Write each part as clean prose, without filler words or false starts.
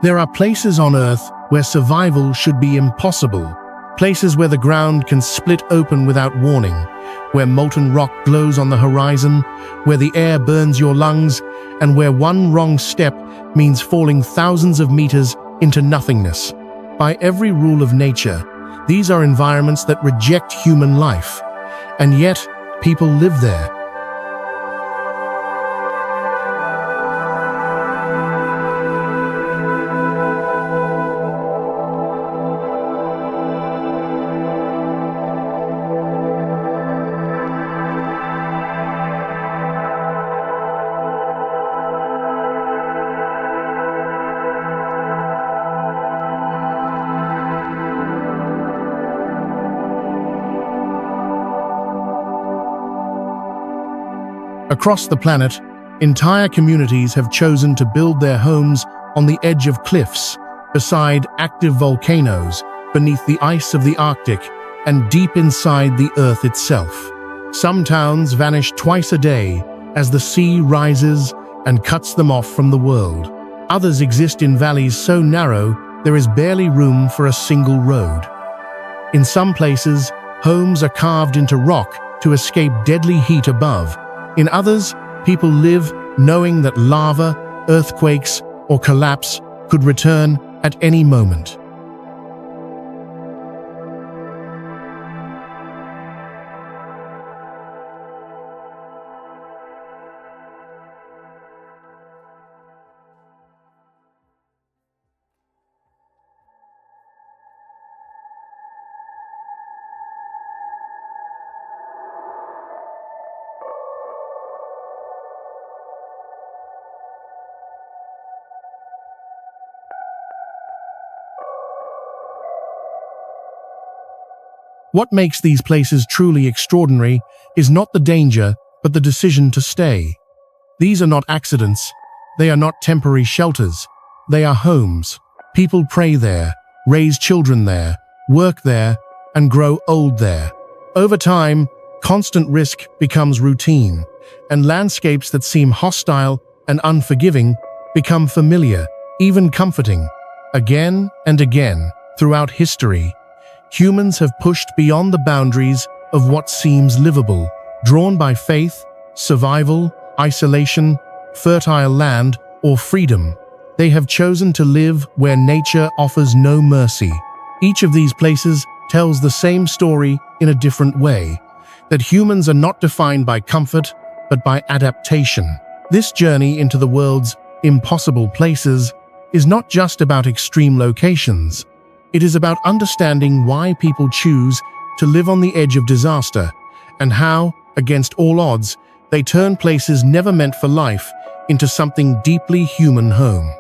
There are places on Earth where survival should be impossible. Places where the ground can split open without warning, where molten rock glows on the horizon, where the air burns your lungs, and where one wrong step means falling thousands of meters into nothingness. By every rule of nature, these are environments that reject human life, and yet people live there. Across the planet, entire communities have chosen to build their homes on the edge of cliffs, beside active volcanoes, beneath the ice of the Arctic, and deep inside the Earth itself. Some towns vanish twice a day as the sea rises and cuts them off from the world. Others exist in valleys so narrow there is barely room for a single road. In some places, homes are carved into rock to escape deadly heat above. In others, people live knowing that lava, earthquakes, or collapse could return at any moment. What makes these places truly extraordinary is not the danger, but the decision to stay. These are not accidents. They are not temporary shelters. They are homes. People pray there, raise children there, work there, and grow old there. Over time, constant risk becomes routine, and landscapes that seem hostile and unforgiving become familiar, even comforting. Again and again, throughout history, humans have pushed beyond the boundaries of what seems livable, drawn by faith, survival, isolation, fertile land, or freedom. They have chosen to live where nature offers no mercy. Each of these places tells the same story in a different way, that humans are not defined by comfort, but by adaptation. This journey into the world's impossible places is not just about extreme locations. It is about understanding why people choose to live on the edge of disaster, and how, against all odds, they turn places never meant for life into something deeply human home.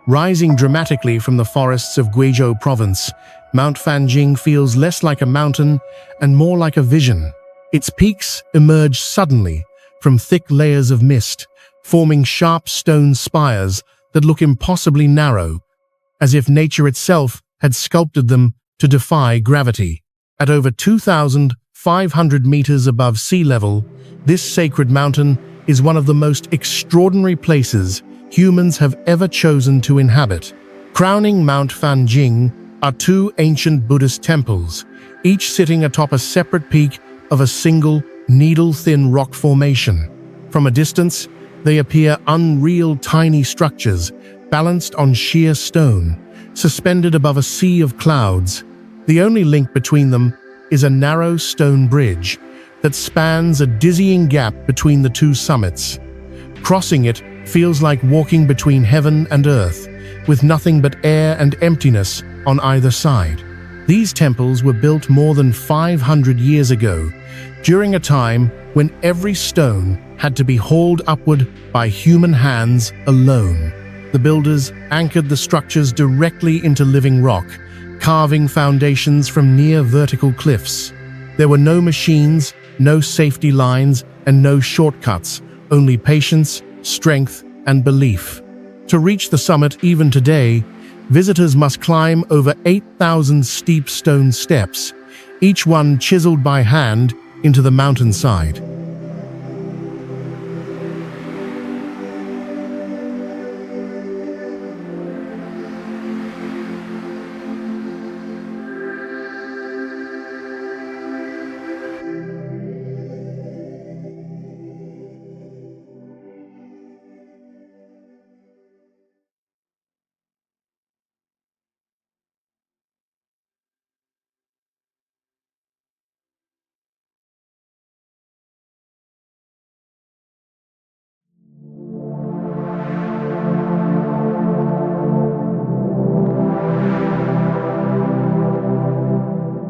Rising dramatically from the forests of Guizhou province, Mount Fanjing feels less like a mountain and more like a vision. Its peaks emerge suddenly from thick layers of mist, forming sharp stone spires that look impossibly narrow, as if nature itself had sculpted them to defy gravity. At over 2,500 meters above sea level, this sacred mountain is one of the most extraordinary places humans have ever chosen to inhabit. Crowning Mount Fanjing are two ancient Buddhist temples, each sitting atop a separate peak of a single, needle-thin rock formation. From a distance, they appear unreal tiny structures, balanced on sheer stone, suspended above a sea of clouds. The only link between them is a narrow stone bridge that spans a dizzying gap between the two summits. Crossing it feels like walking between heaven and earth, with nothing but air and emptiness on either side. These temples were built more than 500 years ago, during a time when every stone had to be hauled upward by human hands alone. The builders anchored the structures directly into living rock, carving foundations from near vertical cliffs. There were no machines, no safety lines, and no shortcuts, only patience, strength, and belief. To reach the summit even today, visitors must climb over 8,000 steep stone steps, each one chiseled by hand into the mountainside.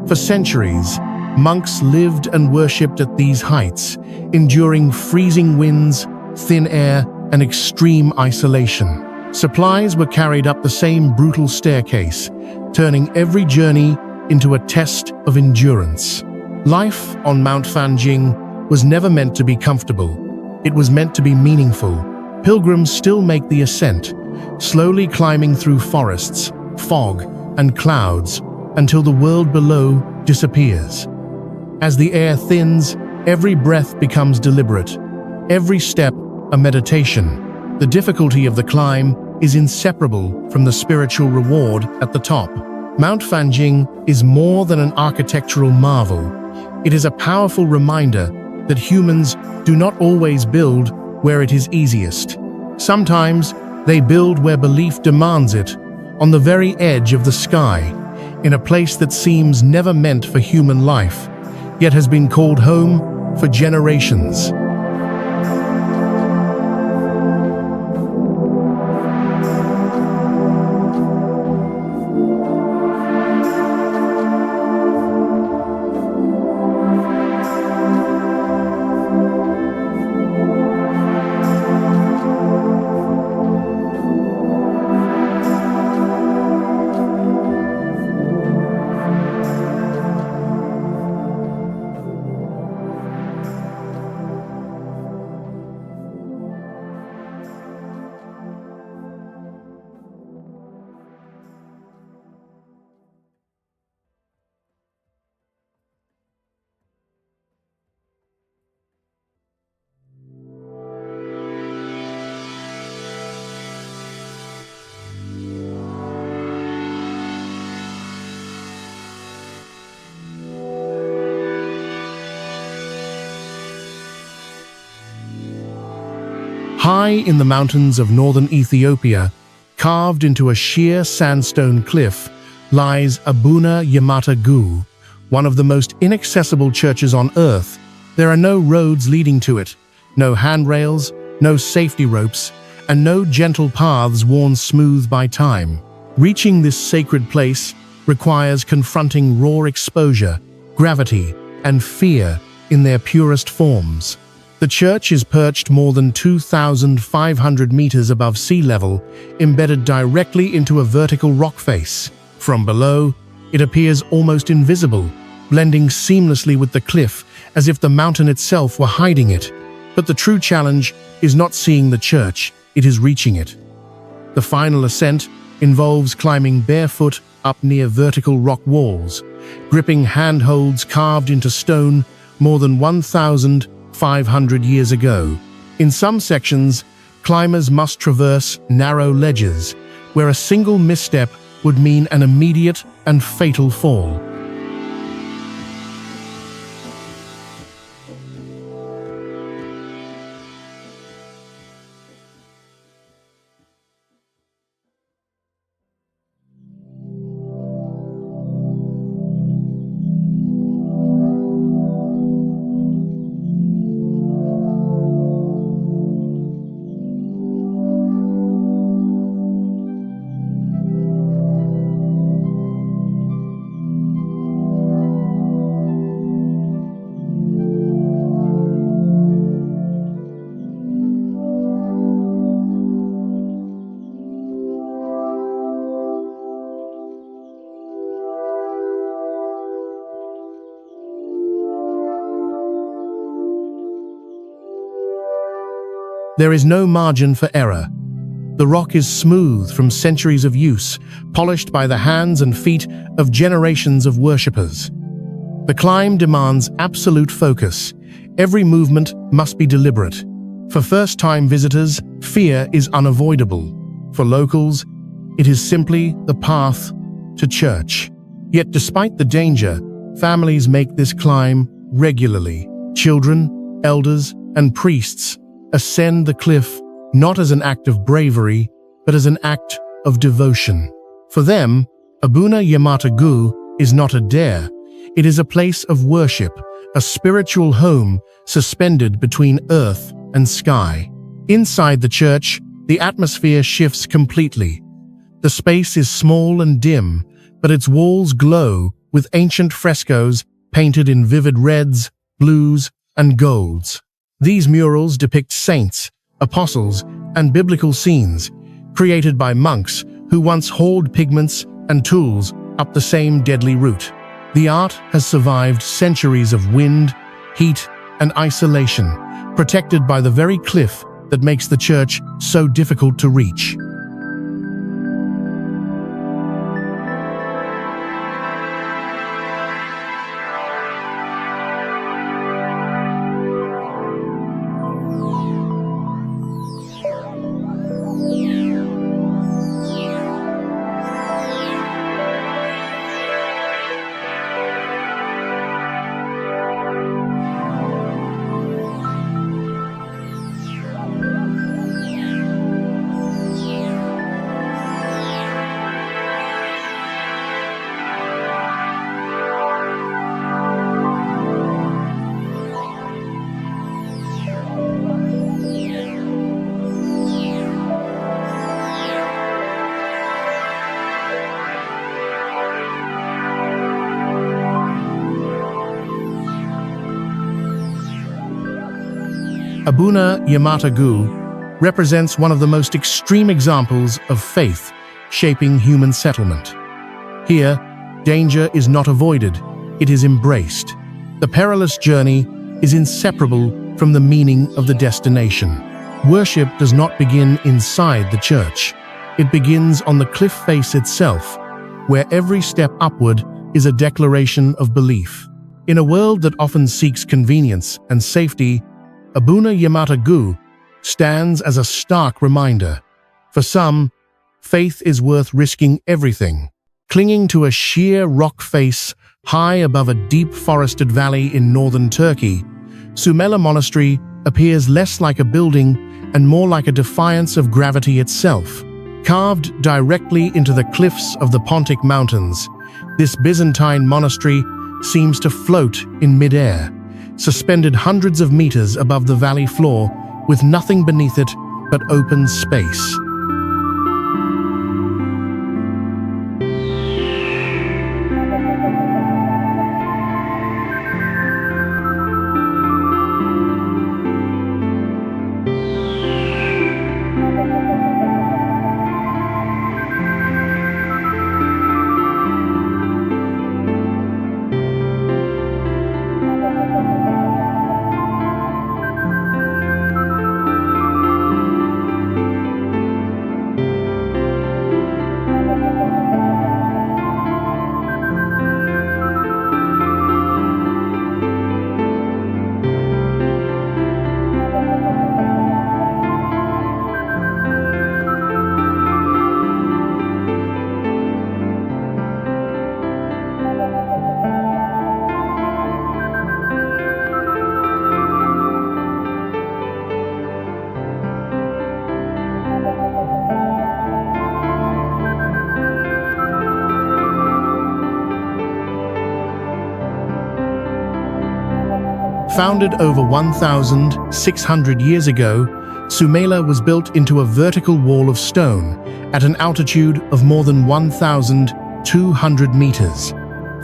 For centuries, monks lived and worshipped at these heights, enduring freezing winds, thin air, and extreme isolation. Supplies were carried up the same brutal staircase, turning every journey into a test of endurance. Life on Mount Fanjing was never meant to be comfortable. It was meant to be meaningful. Pilgrims still make the ascent, slowly climbing through forests, fog, and clouds, until the world below disappears. As the air thins, every breath becomes deliberate, every step a meditation. The difficulty of the climb is inseparable from the spiritual reward at the top. Mount Fanjing is more than an architectural marvel. It is a powerful reminder that humans do not always build where it is easiest. Sometimes they build where belief demands it, on the very edge of the sky, in a place that seems never meant for human life, yet has been called home for generations. High in the mountains of northern Ethiopia, carved into a sheer sandstone cliff, lies Abuna Yamata Gu, one of the most inaccessible churches on earth. There are no roads leading to it, no handrails, no safety ropes, and no gentle paths worn smooth by time. Reaching this sacred place requires confronting raw exposure, gravity, and fear in their purest forms. The church is perched more than 2,500 meters above sea level, embedded directly into a vertical rock face. From below, it appears almost invisible, blending seamlessly with the cliff as if the mountain itself were hiding it. But the true challenge is not seeing the church, it is reaching it. The final ascent involves climbing barefoot up near vertical rock walls, gripping handholds carved into stone more than 1,500 years ago. In some sections, climbers must traverse narrow ledges, where a single misstep would mean an immediate and fatal fall. There is no margin for error. The rock is smooth from centuries of use, polished by the hands and feet of generations of worshippers. The climb demands absolute focus. Every movement must be deliberate. For first-time visitors, fear is unavoidable. For locals, it is simply the path to church. Yet despite the danger, families make this climb regularly. Children, elders, and priests ascend the cliff not as an act of bravery, but as an act of devotion. For them, Abuna Yamata-gu is not a dare. It is a place of worship, a spiritual home suspended between earth and sky. Inside the church, the atmosphere shifts completely. The space is small and dim, but its walls glow with ancient frescoes painted in vivid reds, blues, and golds. These murals depict saints, apostles, and biblical scenes, created by monks who once hauled pigments and tools up the same deadly route. The art has survived centuries of wind, heat, and isolation, protected by the very cliff that makes the church so difficult to reach. Abuna Yamata-gu represents one of the most extreme examples of faith shaping human settlement. Here, danger is not avoided, it is embraced. The perilous journey is inseparable from the meaning of the destination. Worship does not begin inside the church. It begins on the cliff face itself, where every step upward is a declaration of belief. In a world that often seeks convenience and safety, Abuna Yamata-gu stands as a stark reminder. For some, faith is worth risking everything. Clinging to a sheer rock face high above a deep forested valley in northern Turkey, Sumela Monastery appears less like a building and more like a defiance of gravity itself. Carved directly into the cliffs of the Pontic Mountains, this Byzantine monastery seems to float in mid-air, suspended hundreds of meters above the valley floor with nothing beneath it but open space. Founded over 1,600 years ago, Sumela was built into a vertical wall of stone at an altitude of more than 1,200 meters.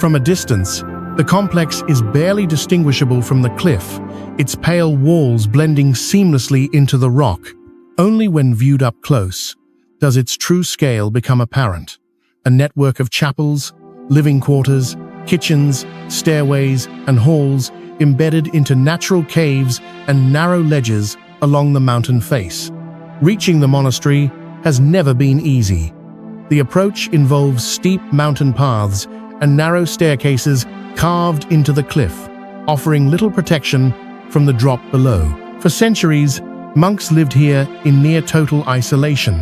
From a distance, the complex is barely distinguishable from the cliff, its pale walls blending seamlessly into the rock. Only when viewed up close does its true scale become apparent. A network of chapels, living quarters, kitchens, stairways, and halls embedded into natural caves and narrow ledges along the mountain face. Reaching the monastery has never been easy. The approach involves steep mountain paths and narrow staircases carved into the cliff, offering little protection from the drop below. For centuries, monks lived here in near-total isolation,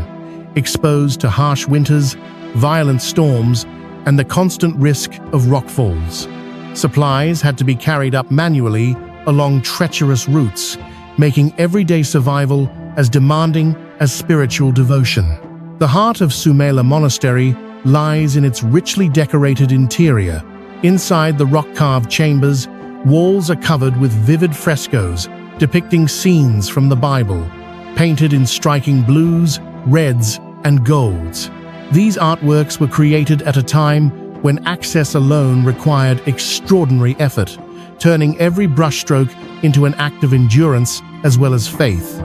exposed to harsh winters, violent storms, and the constant risk of rockfalls. Supplies had to be carried up manually along treacherous routes, making everyday survival as demanding as spiritual devotion. The heart of Sumela Monastery lies in its richly decorated interior. Inside the rock-carved chambers, walls are covered with vivid frescoes depicting scenes from the Bible, painted in striking blues, reds, and golds. These artworks were created at a time when access alone required extraordinary effort, turning every brushstroke into an act of endurance as well as faith.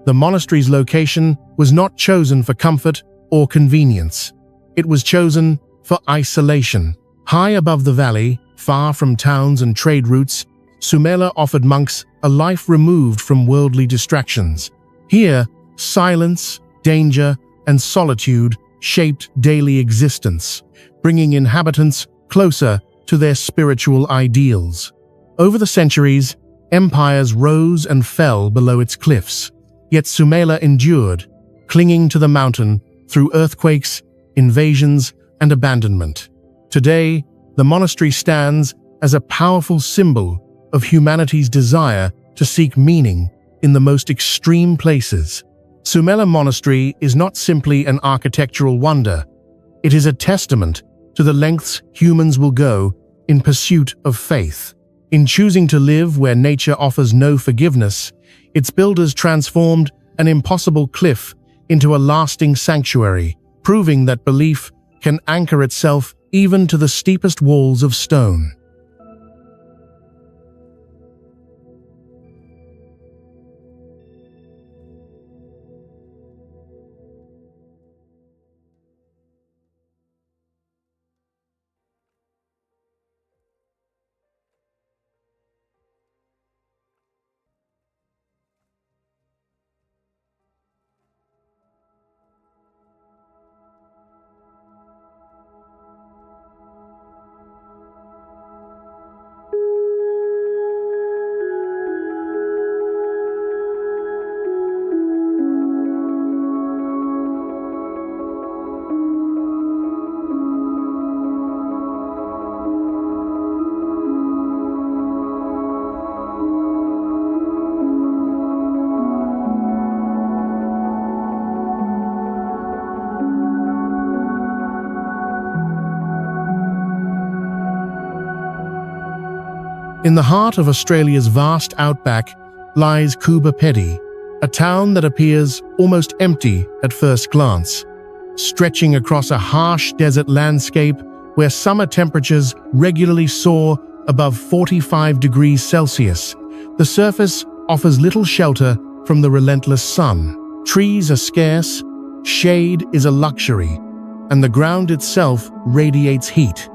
The monastery's location was not chosen for comfort or convenience. It was chosen for isolation. High above the valley, far from towns and trade routes, Sumela offered monks a life removed from worldly distractions. Here, silence, danger, and solitude shaped daily existence, bringing inhabitants closer to their spiritual ideals. Over the centuries, empires rose and fell below its cliffs. Yet Sumela endured, clinging to the mountain through earthquakes, invasions, and abandonment. Today, the monastery stands as a powerful symbol of humanity's desire to seek meaning in the most extreme places. Sumela Monastery is not simply an architectural wonder. It is a testament to the lengths humans will go in pursuit of faith. In choosing to live where nature offers no forgiveness, its builders transformed an impossible cliff into a lasting sanctuary, proving that belief can anchor itself even to the steepest walls of stone. In the heart of Australia's vast outback lies Coober Pedy, a town that appears almost empty at first glance. Stretching across a harsh desert landscape where summer temperatures regularly soar above 45 degrees Celsius, the surface offers little shelter from the relentless sun. Trees are scarce, shade is a luxury, and the ground itself radiates heat.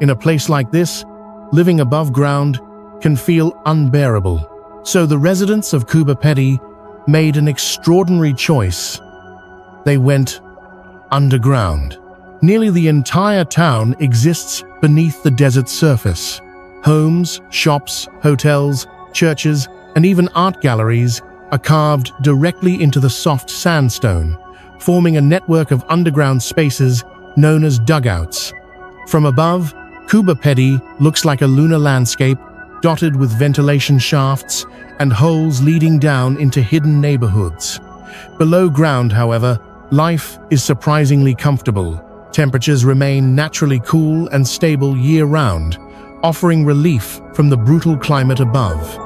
In a place like this, living above ground can feel unbearable. So the residents of Coober Pedy made an extraordinary choice. They went underground. Nearly the entire town exists beneath the desert surface. Homes, shops, hotels, churches, and even art galleries are carved directly into the soft sandstone, forming a network of underground spaces known as dugouts. From above, Kuba Pedy looks like a lunar landscape dotted with ventilation shafts and holes leading down into hidden neighborhoods. Below ground, however, life is surprisingly comfortable. Temperatures remain naturally cool and stable year-round, offering relief from the brutal climate above.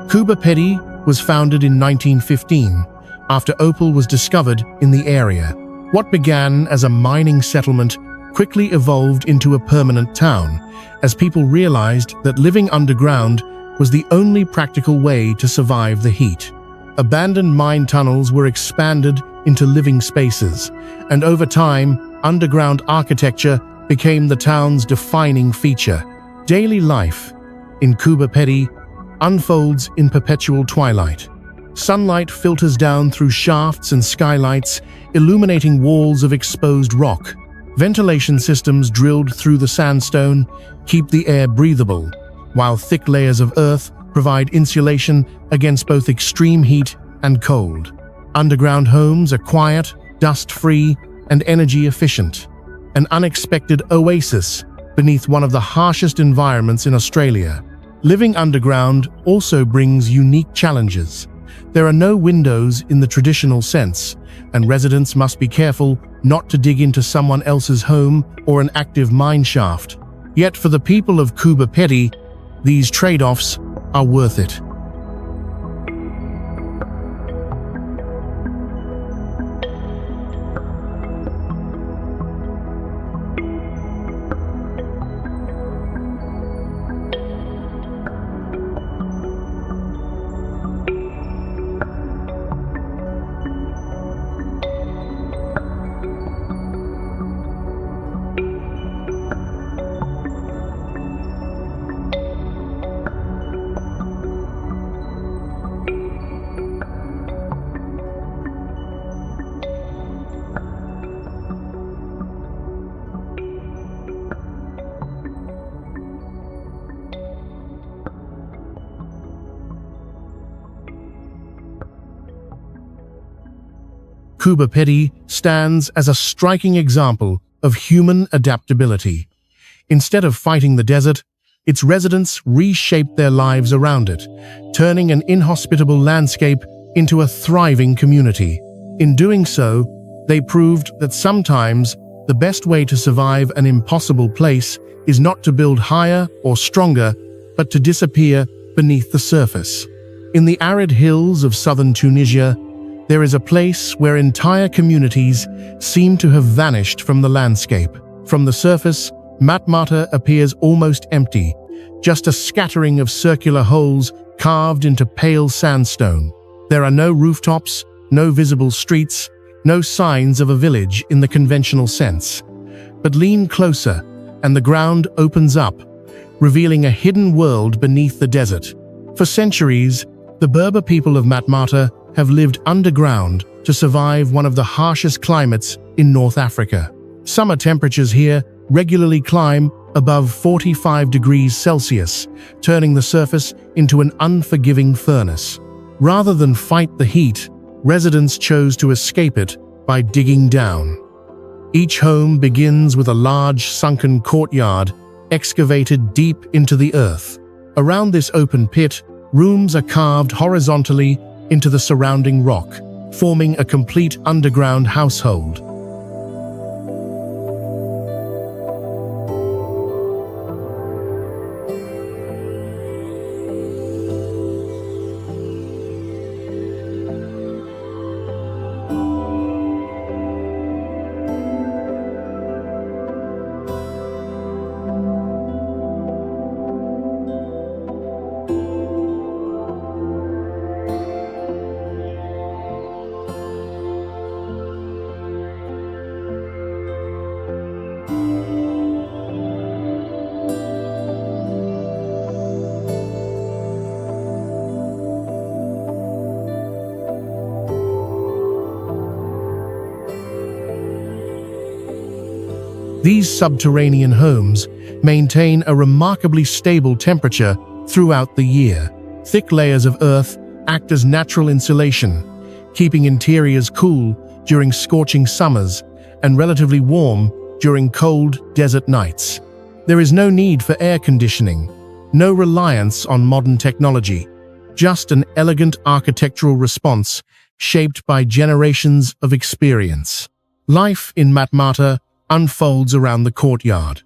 Kuba Pedy was founded in 1915 after opal was discovered in the area. What began as a mining settlement quickly evolved into a permanent town, as people realized that living underground was the only practical way to survive the heat. Abandoned mine tunnels were expanded into living spaces, and over time, underground architecture became the town's defining feature. Daily life in Kuba Pedy unfolds in perpetual twilight. Sunlight filters down through shafts and skylights, illuminating walls of exposed rock. Ventilation systems drilled through the sandstone keep the air breathable, while thick layers of earth provide insulation against both extreme heat and cold. Underground homes are quiet, dust-free, and energy-efficient, an unexpected oasis beneath one of the harshest environments in Australia. Living underground also brings unique challenges. There are no windows in the traditional sense, and residents must be careful not to dig into someone else's home or an active mine shaft. Yet for the people of Kuba Pedy, these trade-offs are worth it. Kuba Pedy stands as a striking example of human adaptability. Instead of fighting the desert, its residents reshaped their lives around it, turning an inhospitable landscape into a thriving community. In doing so, they proved that sometimes the best way to survive an impossible place is not to build higher or stronger, but to disappear beneath the surface. In the arid hills of southern Tunisia, there is a place where entire communities seem to have vanished from the landscape. From the surface, Matmata appears almost empty, just a scattering of circular holes carved into pale sandstone. There are no rooftops, no visible streets, no signs of a village in the conventional sense. But lean closer, and the ground opens up, revealing a hidden world beneath the desert. For centuries, the Berber people of Matmata have lived underground to survive one of the harshest climates in North Africa. Summer temperatures here regularly climb above 45 degrees Celsius, turning the surface into an unforgiving furnace. Rather than fight the heat, residents chose to escape it by digging down. Each home begins with a large sunken courtyard excavated deep into the earth. Around this open pit, rooms are carved horizontally into the surrounding rock, forming a complete underground household. These subterranean homes maintain a remarkably stable temperature throughout the year. Thick layers of earth act as natural insulation, keeping interiors cool during scorching summers and relatively warm during cold desert nights. There is no need for air conditioning, no reliance on modern technology, just an elegant architectural response shaped by generations of experience. Life in Matmata unfolds around the courtyard.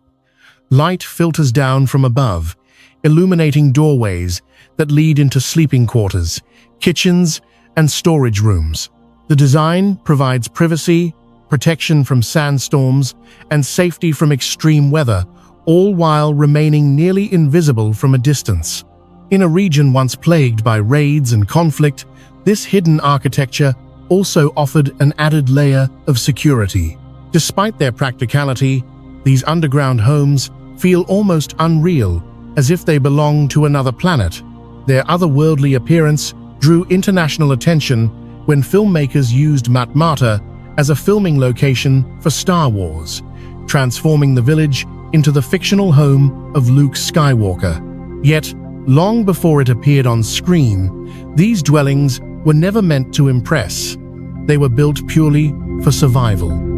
Light filters down from above, illuminating doorways that lead into sleeping quarters, kitchens, and storage rooms. The design provides privacy, protection from sandstorms, and safety from extreme weather, all while remaining nearly invisible from a distance. In a region once plagued by raids and conflict, this hidden architecture also offered an added layer of security. Despite their practicality, these underground homes feel almost unreal, as if they belong to another planet. Their otherworldly appearance drew international attention when filmmakers used Matmata as a filming location for Star Wars, transforming the village into the fictional home of Luke Skywalker. Yet, long before it appeared on screen, these dwellings were never meant to impress. They were built purely for survival.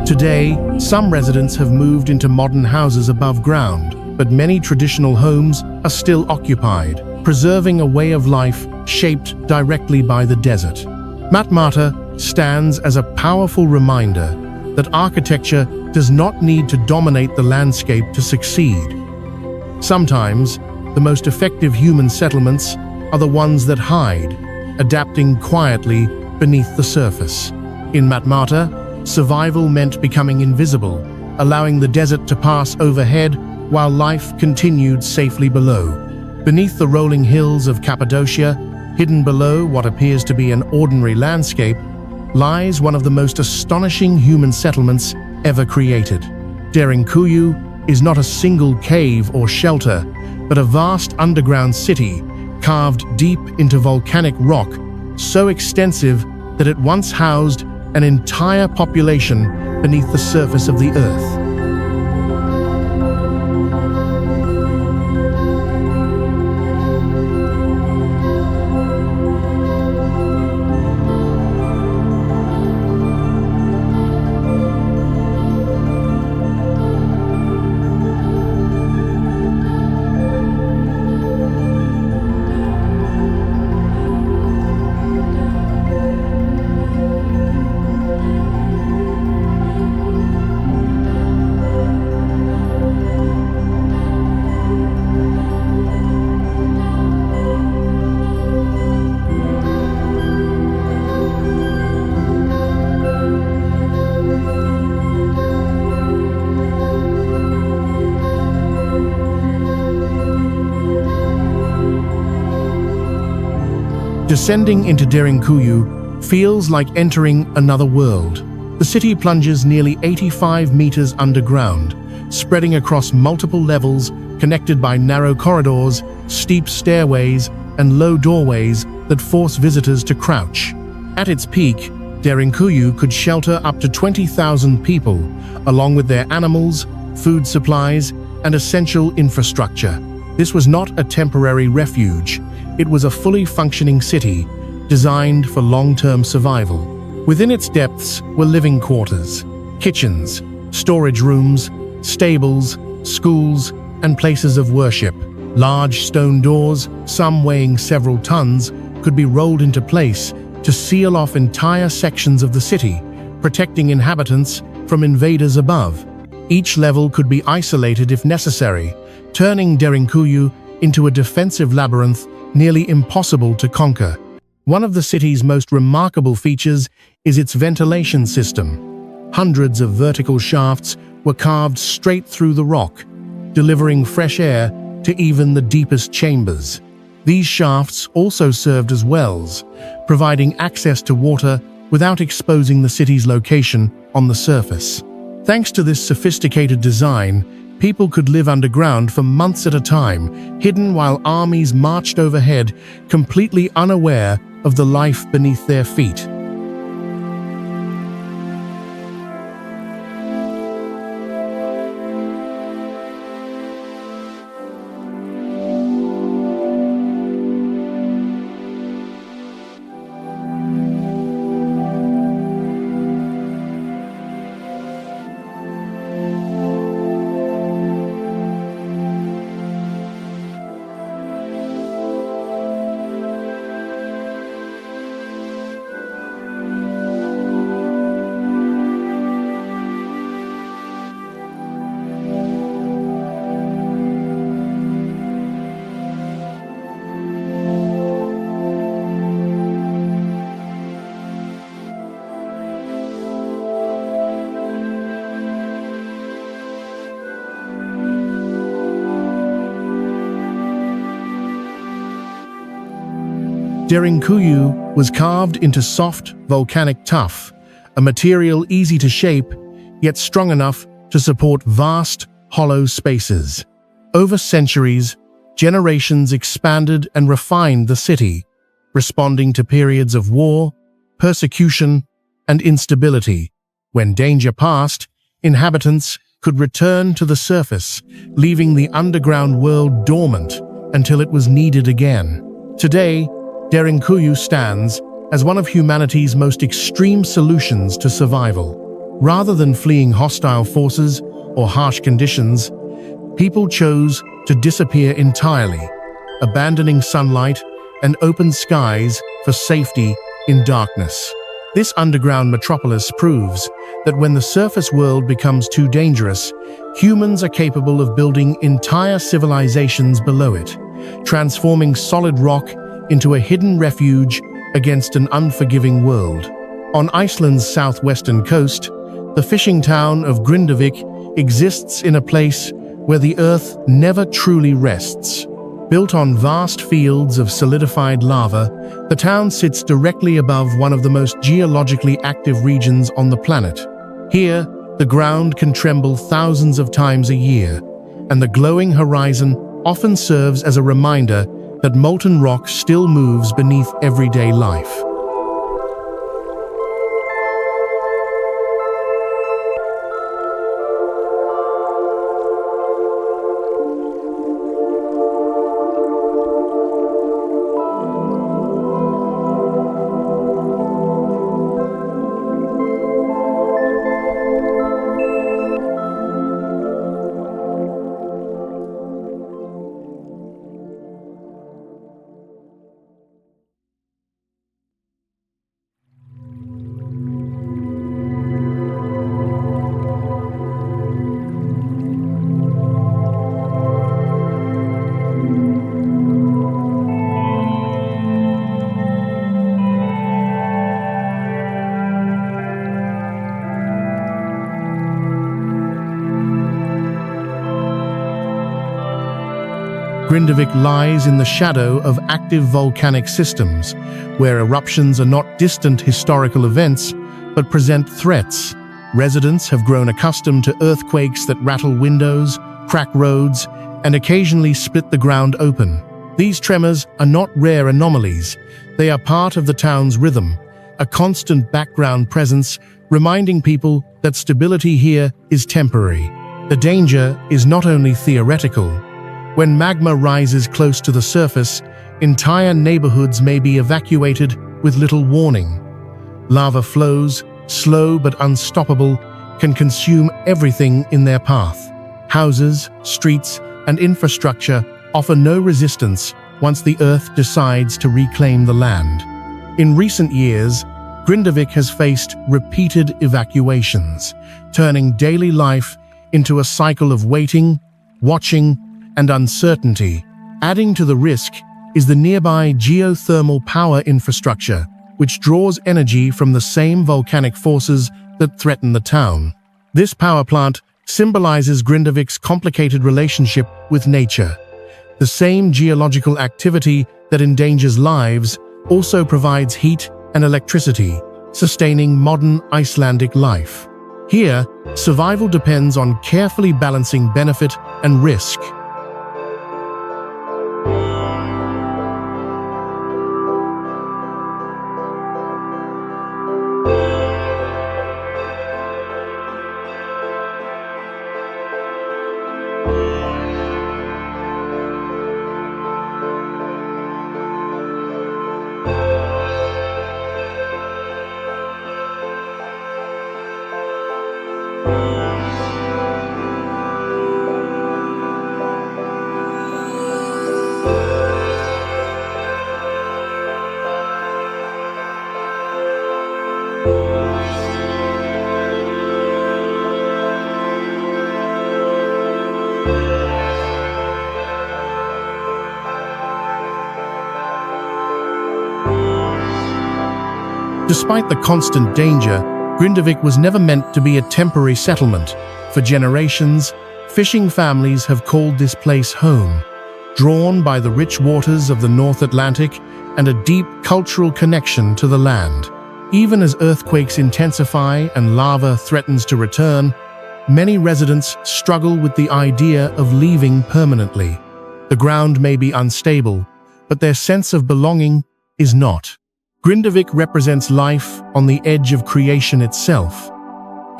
Today, some residents have moved into modern houses above ground, but many traditional homes are still occupied, preserving a way of life shaped directly by the desert. Matmata stands as a powerful reminder that architecture does not need to dominate the landscape to succeed. Sometimes, the most effective human settlements are the ones that hide, adapting quietly beneath the surface. In Matmata, survival meant becoming invisible, allowing the desert to pass overhead while life continued safely below. Beneath the rolling hills of Cappadocia, hidden below what appears to be an ordinary landscape, lies one of the most astonishing human settlements ever created. Derinkuyu is not a single cave or shelter, but a vast underground city carved deep into volcanic rock, so extensive that it once housed an entire population beneath the surface of the earth. Descending into Derinkuyu feels like entering another world. The city plunges nearly 85 meters underground, spreading across multiple levels connected by narrow corridors, steep stairways, and low doorways that force visitors to crouch. At its peak, Derinkuyu could shelter up to 20,000 people, along with their animals, food supplies, and essential infrastructure. This was not a temporary refuge. It was a fully functioning city, designed for long-term survival. Within its depths were living quarters, kitchens, storage rooms, stables, schools, and places of worship. Large stone doors, some weighing several tons, could be rolled into place to seal off entire sections of the city, protecting inhabitants from invaders above. Each level could be isolated if necessary, turning Derinkuyu into a defensive labyrinth nearly impossible to conquer. One of the city's most remarkable features is its ventilation system. Hundreds of vertical shafts were carved straight through the rock, delivering fresh air to even the deepest chambers. These shafts also served as wells, providing access to water without exposing the city's location on the surface. Thanks to this sophisticated design, people could live underground for months at a time, hidden while armies marched overhead, completely unaware of the life beneath their feet. Derinkuyu was carved into soft, volcanic tuff, a material easy to shape, yet strong enough to support vast, hollow spaces. Over centuries, generations expanded and refined the city, responding to periods of war, persecution, and instability. When danger passed, inhabitants could return to the surface, leaving the underground world dormant until it was needed again. Today, Derinkuyu stands as one of humanity's most extreme solutions to survival. Rather than fleeing hostile forces or harsh conditions, people chose to disappear entirely, abandoning sunlight and open skies for safety in darkness. This underground metropolis proves that when the surface world becomes too dangerous, humans are capable of building entire civilizations below it, transforming solid rock into a hidden refuge against an unforgiving world. On Iceland's southwestern coast, the fishing town of Grindavik exists in a place where the earth never truly rests. Built on vast fields of solidified lava, the town sits directly above one of the most geologically active regions on the planet. Here, the ground can tremble thousands of times a year, and the glowing horizon often serves as a reminder that molten rock still moves beneath everyday life. Grindavik lies in the shadow of active volcanic systems, where eruptions are not distant historical events, but present threats. Residents have grown accustomed to earthquakes that rattle windows, crack roads, and occasionally split the ground open. These tremors are not rare anomalies. They are part of the town's rhythm, a constant background presence reminding people that stability here is temporary. The danger is not only theoretical. When magma rises close to the surface, entire neighborhoods may be evacuated with little warning. Lava flows, slow but unstoppable, can consume everything in their path. Houses, streets, and infrastructure offer no resistance once the earth decides to reclaim the land. In recent years, Grindavik has faced repeated evacuations, turning daily life into a cycle of waiting, watching, and uncertainty. Adding to the risk is the nearby geothermal power infrastructure, which draws energy from the same volcanic forces that threaten the town. This power plant symbolizes Grindavik's complicated relationship with nature. The same geological activity that endangers lives also provides heat and electricity, sustaining modern Icelandic life. Here, survival depends on carefully balancing benefit and risk. Despite the constant danger, Grindavik was never meant to be a temporary settlement. For generations, fishing families have called this place home, drawn by the rich waters of the North Atlantic and a deep cultural connection to the land. Even as earthquakes intensify and lava threatens to return, many residents struggle with the idea of leaving permanently. The ground may be unstable, but their sense of belonging is not. Grindavik represents life on the edge of creation itself.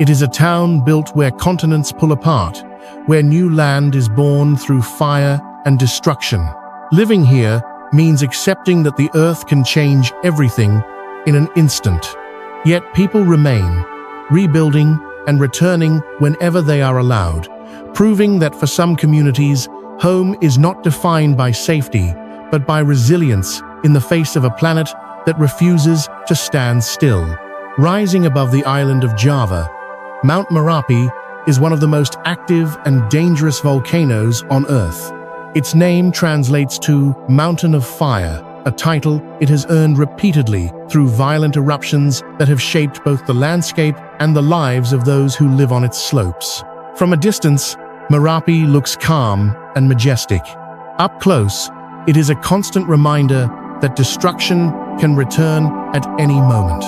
It is a town built where continents pull apart, where new land is born through fire and destruction. Living here means accepting that the earth can change everything in an instant. Yet people remain, rebuilding and returning whenever they are allowed, proving that for some communities, home is not defined by safety, but by resilience in the face of a planet that refuses to stand still. Rising above the island of Java, Mount Merapi is one of the most active and dangerous volcanoes on Earth. Its name translates to Mountain of Fire, a title it has earned repeatedly through violent eruptions that have shaped both the landscape and the lives of those who live on its slopes. From a distance, Merapi looks calm and majestic. Up close, it is a constant reminder that destruction can return at any moment.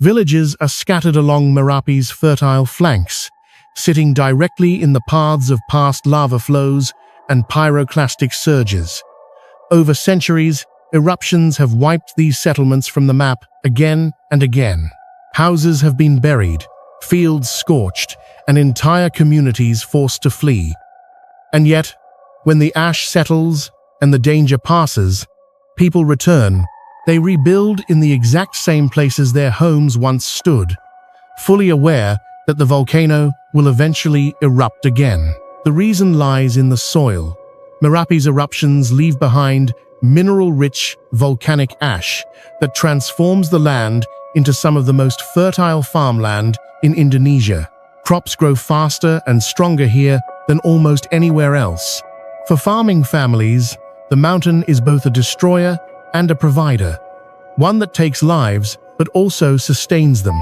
Villages are scattered along Merapi's fertile flanks, sitting directly in the paths of past lava flows and pyroclastic surges. Over centuries, eruptions have wiped these settlements from the map again and again. Houses have been buried, fields scorched, and entire communities forced to flee. And yet, when the ash settles and the danger passes, people return. They rebuild in the exact same places their homes once stood, fully aware that the volcano will eventually erupt again. The reason lies in the soil. Merapi's eruptions leave behind mineral-rich volcanic ash that transforms the land into some of the most fertile farmland in Indonesia. Crops grow faster and stronger here than almost anywhere else. For farming families, the mountain is both a destroyer and a provider, one that takes lives but also sustains them.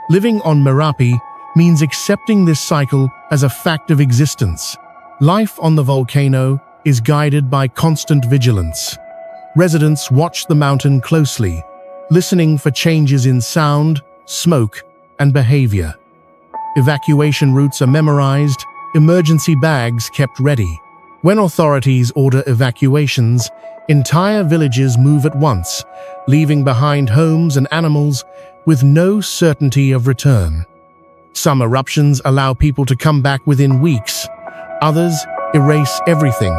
Living on Merapi means accepting this cycle as a fact of existence. Life on the volcano is guided by constant vigilance. Residents watch the mountain closely, listening for changes in sound, smoke, and behavior. Evacuation routes are memorized, emergency bags kept ready. When authorities order evacuations, entire villages move at once, leaving behind homes and animals with no certainty of return. Some eruptions allow people to come back within weeks. Others erase everything.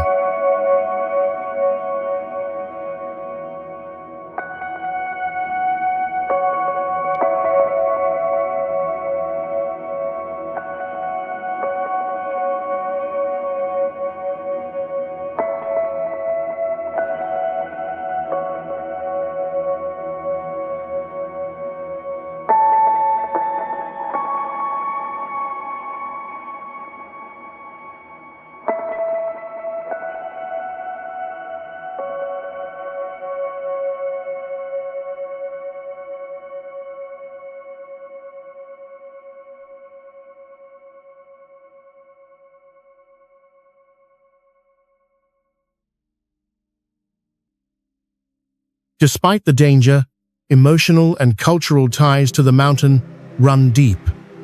Despite the danger, emotional and cultural ties to the mountain run deep.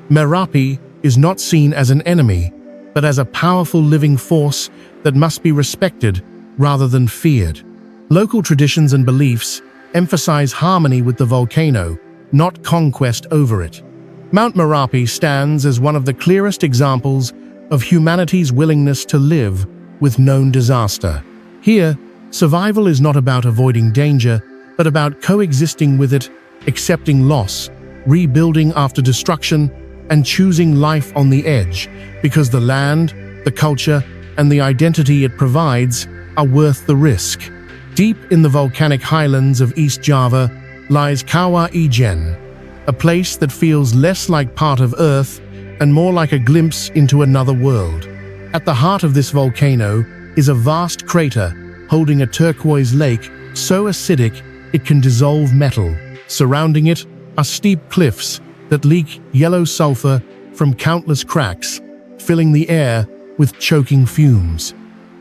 Merapi is not seen as an enemy, but as a powerful living force that must be respected rather than feared. Local traditions and beliefs emphasize harmony with the volcano, not conquest over it. Mount Merapi stands as one of the clearest examples of humanity's willingness to live with known disaster. Here, survival is not about avoiding danger, but about coexisting with it, accepting loss, rebuilding after destruction, and choosing life on the edge, because the land, the culture, and the identity it provides are worth the risk. Deep in the volcanic highlands of East Java lies Kawah Ijen, a place that feels less like part of Earth and more like a glimpse into another world. At the heart of this volcano is a vast crater holding a turquoise lake so acidic it can dissolve metal. Surrounding it are steep cliffs that leak yellow sulfur from countless cracks, filling the air with choking fumes.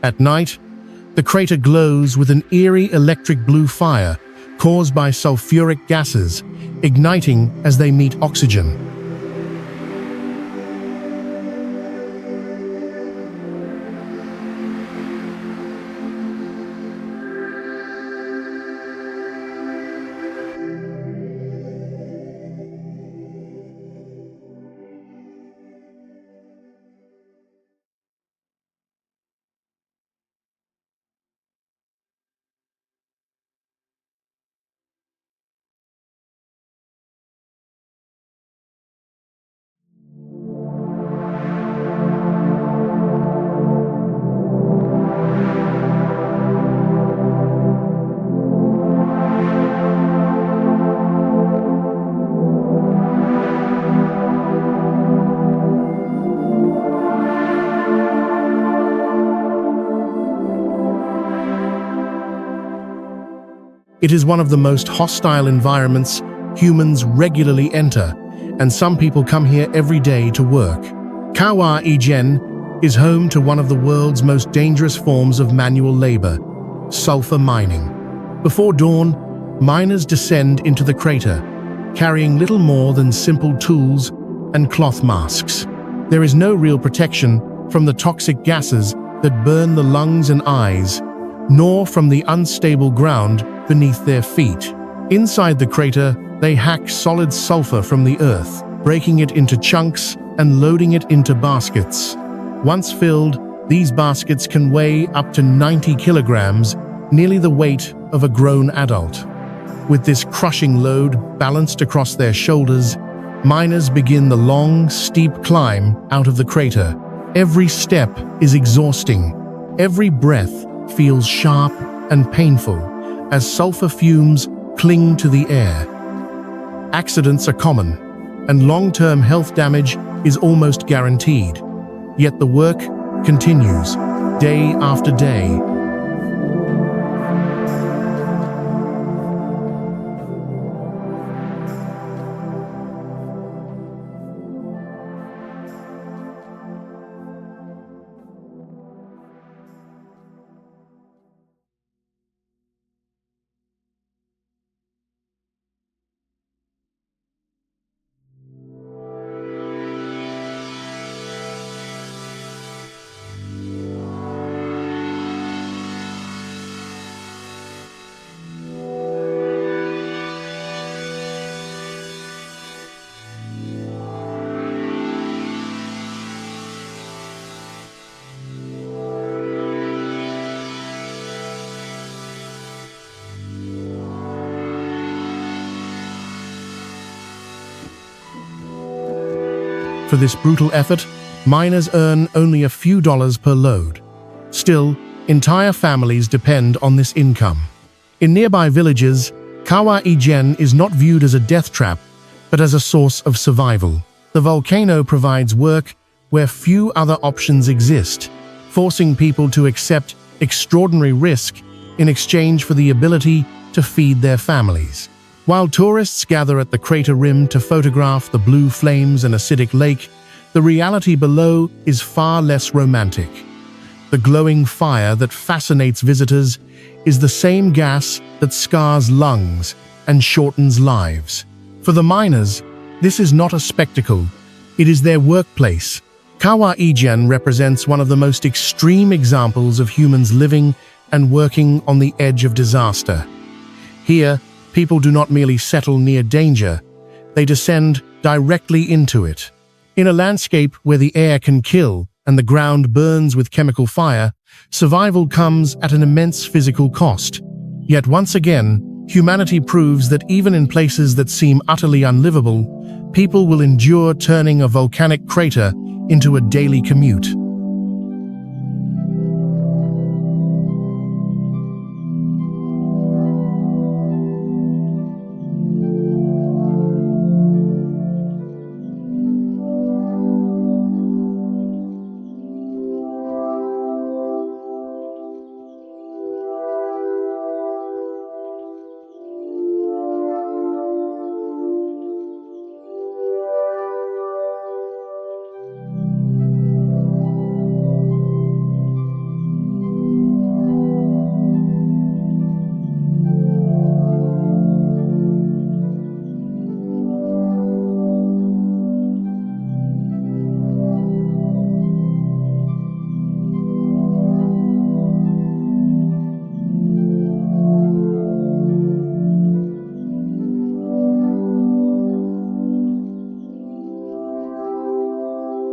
At night, the crater glows with an eerie electric blue fire caused by sulfuric gases, igniting as they meet oxygen. It is one of the most hostile environments humans regularly enter, and some people come here every day to work. Kawah Ijen is home to one of the world's most dangerous forms of manual labor, sulfur mining. Before dawn, miners descend into the crater, carrying little more than simple tools and cloth masks. There is no real protection from the toxic gases that burn the lungs and eyes, nor from the unstable ground beneath their feet. Inside the crater, they hack solid sulfur from the earth, breaking it into chunks and loading it into baskets. Once filled, these baskets can weigh up to 90 kilograms, nearly the weight of a grown adult. With this crushing load balanced across their shoulders, miners begin the long, steep climb out of the crater. Every step is exhausting. Every breath feels sharp and painful as sulfur fumes cling to the air. Accidents are common, and long-term health damage is almost guaranteed. Yet the work continues, day after day. For this brutal effort, miners earn only a few dollars per load. Still, entire families depend on this income. In nearby villages, Kawah Ijen is not viewed as a death trap, but as a source of survival. The volcano provides work where few other options exist, forcing people to accept extraordinary risk in exchange for the ability to feed their families. While tourists gather at the crater rim to photograph the blue flames and acidic lake, the reality below is far less romantic. The glowing fire that fascinates visitors is the same gas that scars lungs and shortens lives. For the miners, this is not a spectacle, it is their workplace. Kawah Ijen represents one of the most extreme examples of humans living and working on the edge of disaster. Here, people do not merely settle near danger, they descend directly into it. In a landscape where the air can kill and the ground burns with chemical fire, survival comes at an immense physical cost. Yet once again, humanity proves that even in places that seem utterly unlivable, people will endure turning a volcanic crater into a daily commute.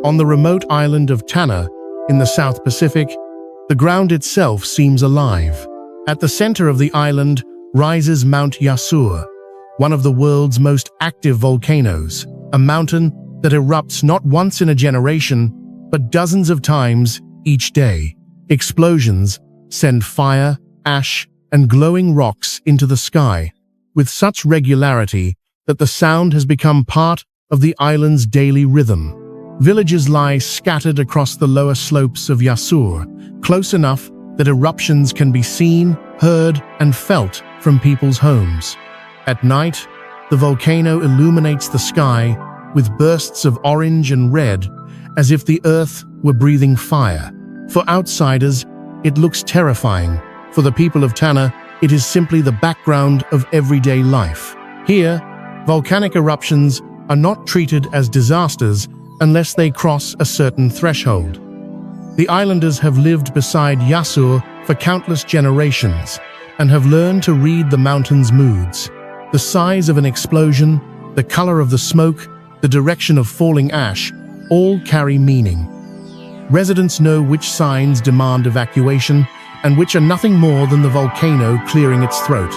On the remote island of Tanna, in the South Pacific, the ground itself seems alive. At the center of the island rises Mount Yasur, one of the world's most active volcanoes, a mountain that erupts not once in a generation, but dozens of times each day. Explosions send fire, ash, and glowing rocks into the sky, with such regularity that the sound has become part of the island's daily rhythm. Villages lie scattered across the lower slopes of Yasur, close enough that eruptions can be seen, heard, and felt from people's homes. At night, the volcano illuminates the sky with bursts of orange and red, as if the earth were breathing fire. For outsiders, it looks terrifying. For the people of Tanna, it is simply the background of everyday life. Here, volcanic eruptions are not treated as disasters unless they cross a certain threshold. The islanders have lived beside Yasur for countless generations and have learned to read the mountain's moods. The size of an explosion, the color of the smoke, the direction of falling ash, all carry meaning. Residents know which signs demand evacuation and which are nothing more than the volcano clearing its throat.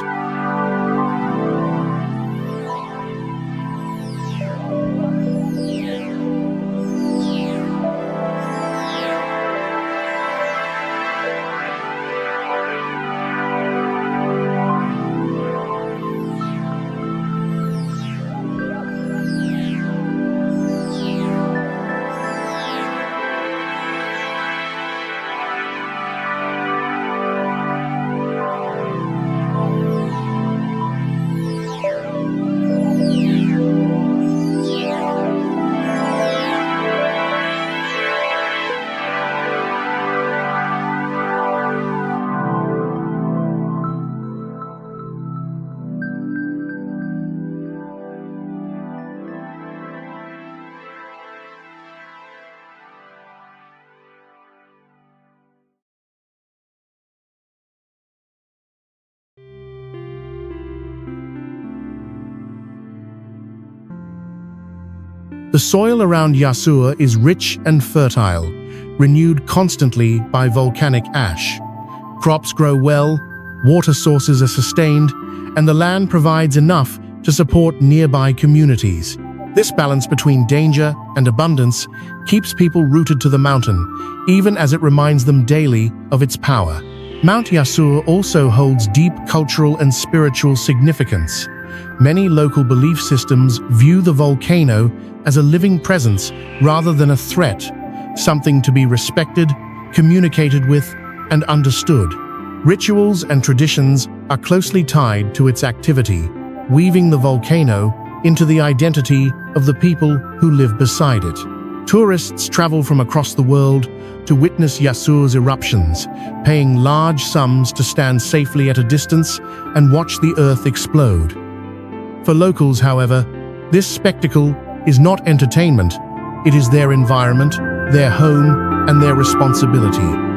The soil around Yasur is rich and fertile, renewed constantly by volcanic ash. Crops grow well, water sources are sustained, and the land provides enough to support nearby communities. This balance between danger and abundance keeps people rooted to the mountain, even as it reminds them daily of its power. Mount Yasur also holds deep cultural and spiritual significance. Many local belief systems view the volcano as a living presence rather than a threat, something to be respected, communicated with, and understood. Rituals and traditions are closely tied to its activity, weaving the volcano into the identity of the people who live beside it. Tourists travel from across the world to witness Yasur's eruptions, paying large sums to stand safely at a distance and watch the earth explode. For locals, however, this spectacle is not entertainment. It is their environment, their home, and their responsibility.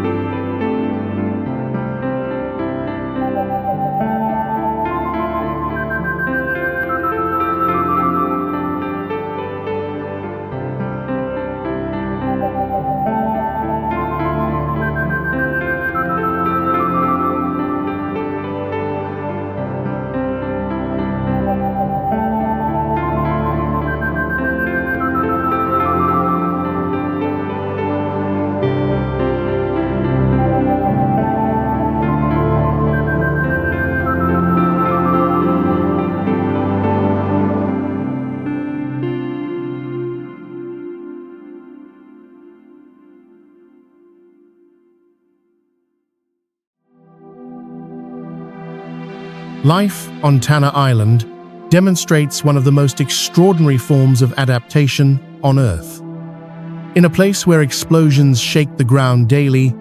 Life on Tanna Island demonstrates one of the most extraordinary forms of adaptation on Earth. In a place where explosions shake the ground daily,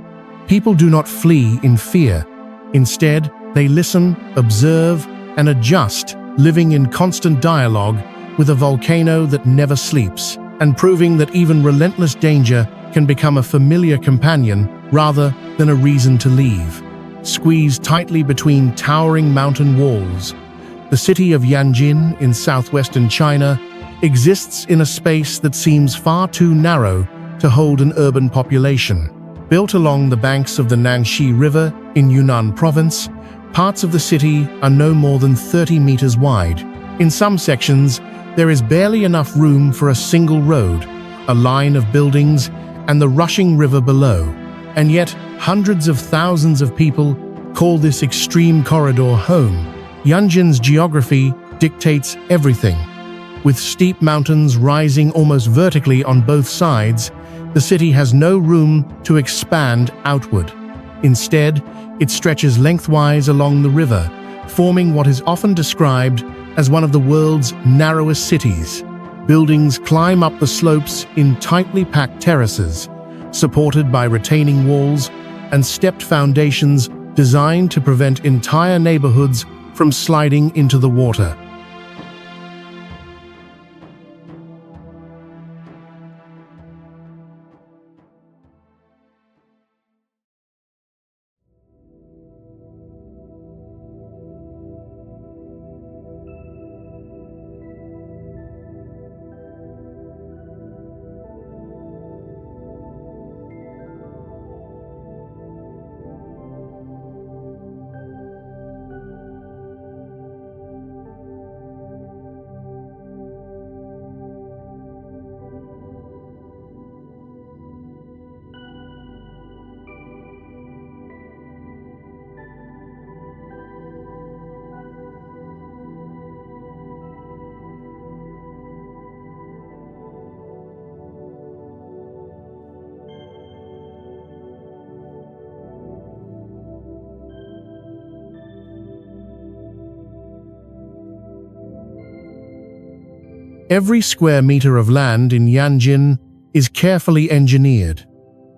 people do not flee in fear. Instead, they listen, observe, and adjust, living in constant dialogue with a volcano that never sleeps, and proving that even relentless danger can become a familiar companion rather than a reason to leave. Squeezed tightly between towering mountain walls, the city of Yanjin in southwestern China exists in a space that seems far too narrow to hold an urban population. Built along the banks of the Nangxi River in Yunnan province, parts of the city are no more than 30 meters wide. In some sections, there is barely enough room for a single road, a line of buildings, and the rushing river below. And yet, hundreds of thousands of people call this extreme corridor home. Yanjin's geography dictates everything. With steep mountains rising almost vertically on both sides, the city has no room to expand outward. Instead, it stretches lengthwise along the river, forming what is often described as one of the world's narrowest cities. Buildings climb up the slopes in tightly packed terraces, supported by retaining walls and stepped foundations designed to prevent entire neighborhoods from sliding into the water. Every square meter of land in Yanjin is carefully engineered.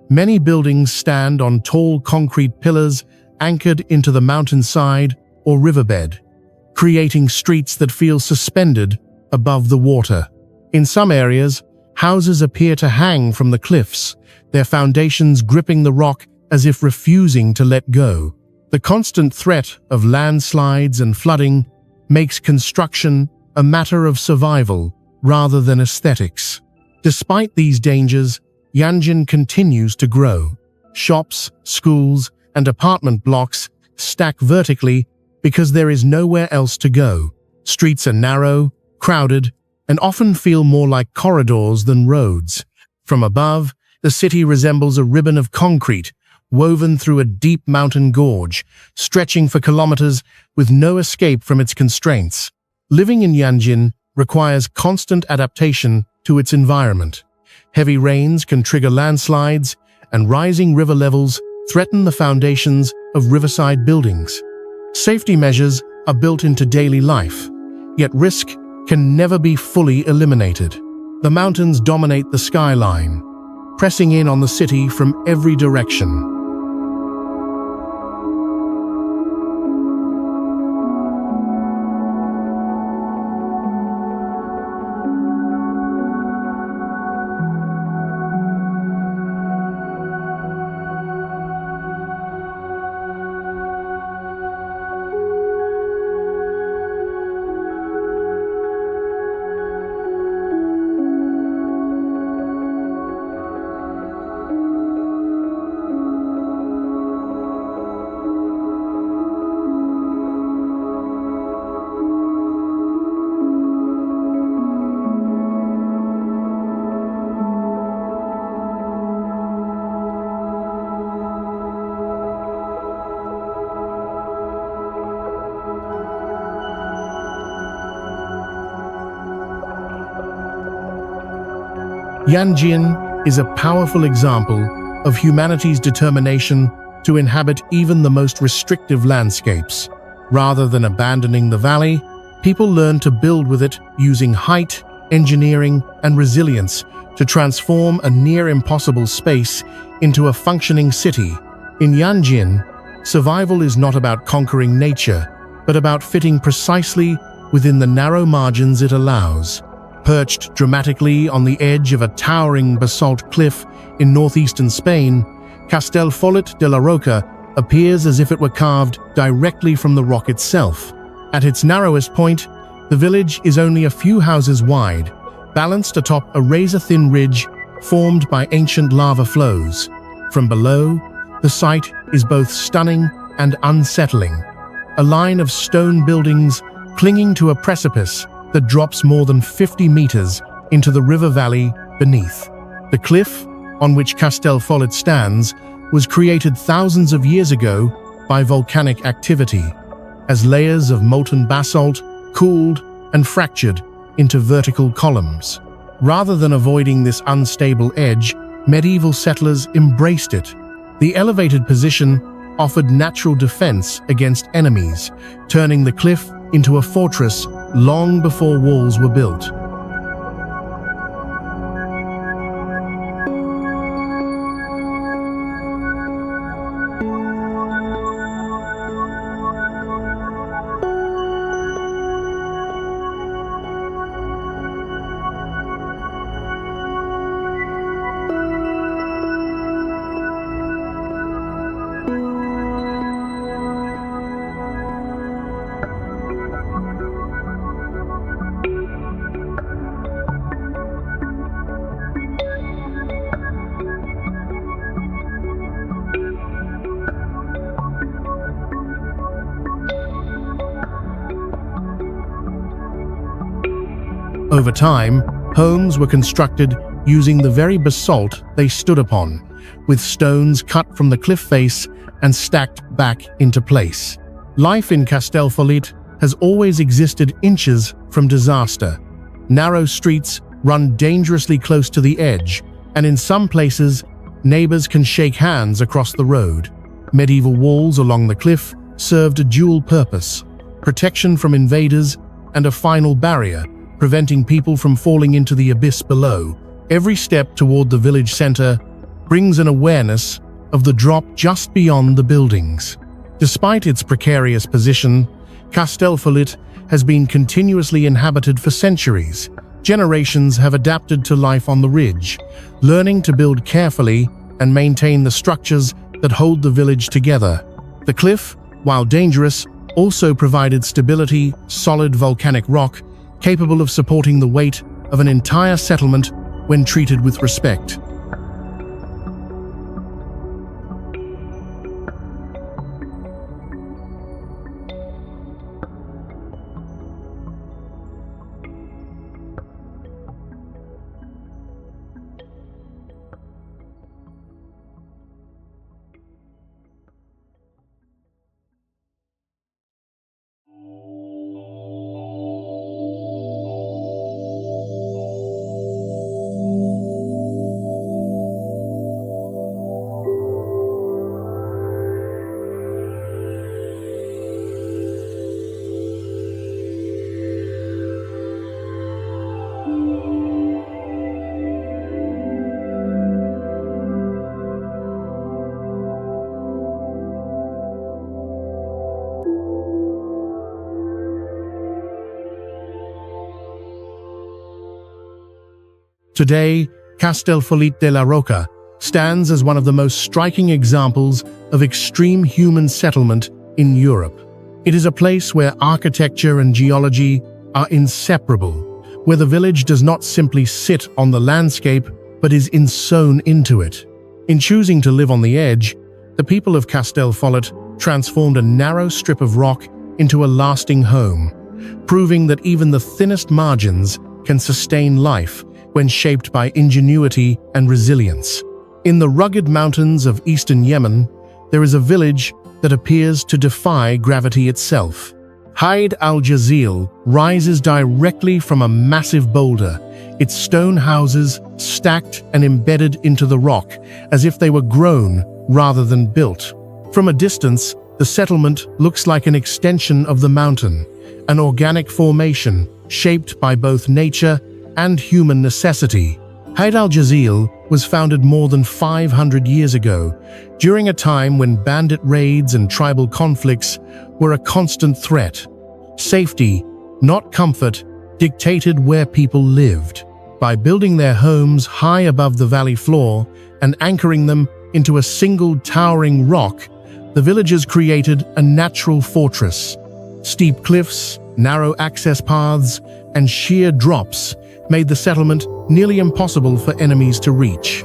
Many buildings stand on tall concrete pillars anchored into the mountainside or riverbed, creating streets that feel suspended above the water. In some areas, houses appear to hang from the cliffs, their foundations gripping the rock as if refusing to let go. The constant threat of landslides and flooding makes construction a matter of survival rather than aesthetics. Despite these dangers, Yanjin continues to grow. Shops, schools, and apartment blocks stack vertically because there is nowhere else to go. Streets are narrow, crowded, and often feel more like corridors than roads. From above, the city resembles a ribbon of concrete woven through a deep mountain gorge, stretching for kilometers with no escape from its constraints. Living in Yanjin requires constant adaptation to its environment. Heavy rains can trigger landslides, and rising river levels threaten the foundations of riverside buildings. Safety measures are built into daily life, yet risk can never be fully eliminated. The mountains dominate the skyline, pressing in on the city from every direction. Yanjin is a powerful example of humanity's determination to inhabit even the most restrictive landscapes. Rather than abandoning the valley, people learned to build with it using height, engineering, and resilience to transform a near-impossible space into a functioning city. In Yanjin, survival is not about conquering nature, but about fitting precisely within the narrow margins it allows. Perched dramatically on the edge of a towering basalt cliff in northeastern Spain, Castellfollit de la Roca appears as if it were carved directly from the rock itself. At its narrowest point, the village is only a few houses wide, balanced atop a razor-thin ridge formed by ancient lava flows. From below, the sight is both stunning and unsettling. A line of stone buildings clinging to a precipice that drops more than 50 meters into the river valley beneath. The cliff on which Castellfollit stands was created thousands of years ago by volcanic activity, as layers of molten basalt cooled and fractured into vertical columns. Rather than avoiding this unstable edge, medieval settlers embraced it. The elevated position offered natural defense against enemies, turning the cliff into a fortress long before walls were built. Over time, homes were constructed using the very basalt they stood upon, with stones cut from the cliff face and stacked back into place. Life in Castellfollit has always existed inches from disaster. Narrow streets run dangerously close to the edge, and in some places, neighbors can shake hands across the road. Medieval walls along the cliff served a dual purpose: protection from invaders and a final barrier, preventing people from falling into the abyss below. Every step toward the village center brings an awareness of the drop just beyond the buildings. Despite its precarious position, Castellfollit has been continuously inhabited for centuries. Generations have adapted to life on the ridge, learning to build carefully and maintain the structures that hold the village together. The cliff, while dangerous, also provided stability, solid volcanic rock, capable of supporting the weight of an entire settlement when treated with respect. Today, Castellfollit de la Roca stands as one of the most striking examples of extreme human settlement in Europe. It is a place where architecture and geology are inseparable, where the village does not simply sit on the landscape, but is insewn into it. In choosing to live on the edge, the people of Castellfollit transformed a narrow strip of rock into a lasting home, proving that even the thinnest margins can sustain life when shaped by ingenuity and resilience. In the rugged mountains of eastern Yemen, there is a village that appears to defy gravity itself. Haid al-Jazil rises directly from a massive boulder, its stone houses stacked and embedded into the rock as if they were grown rather than built. From a distance, the settlement looks like an extension of the mountain, an organic formation shaped by both nature and human necessity. Haid al-Jazil was founded more than 500 years ago, during a time when bandit raids and tribal conflicts were a constant threat. Safety, not comfort, dictated where people lived. By building their homes high above the valley floor and anchoring them into a single towering rock, the villagers created a natural fortress. Steep cliffs, narrow access paths, and sheer drops made the settlement nearly impossible for enemies to reach.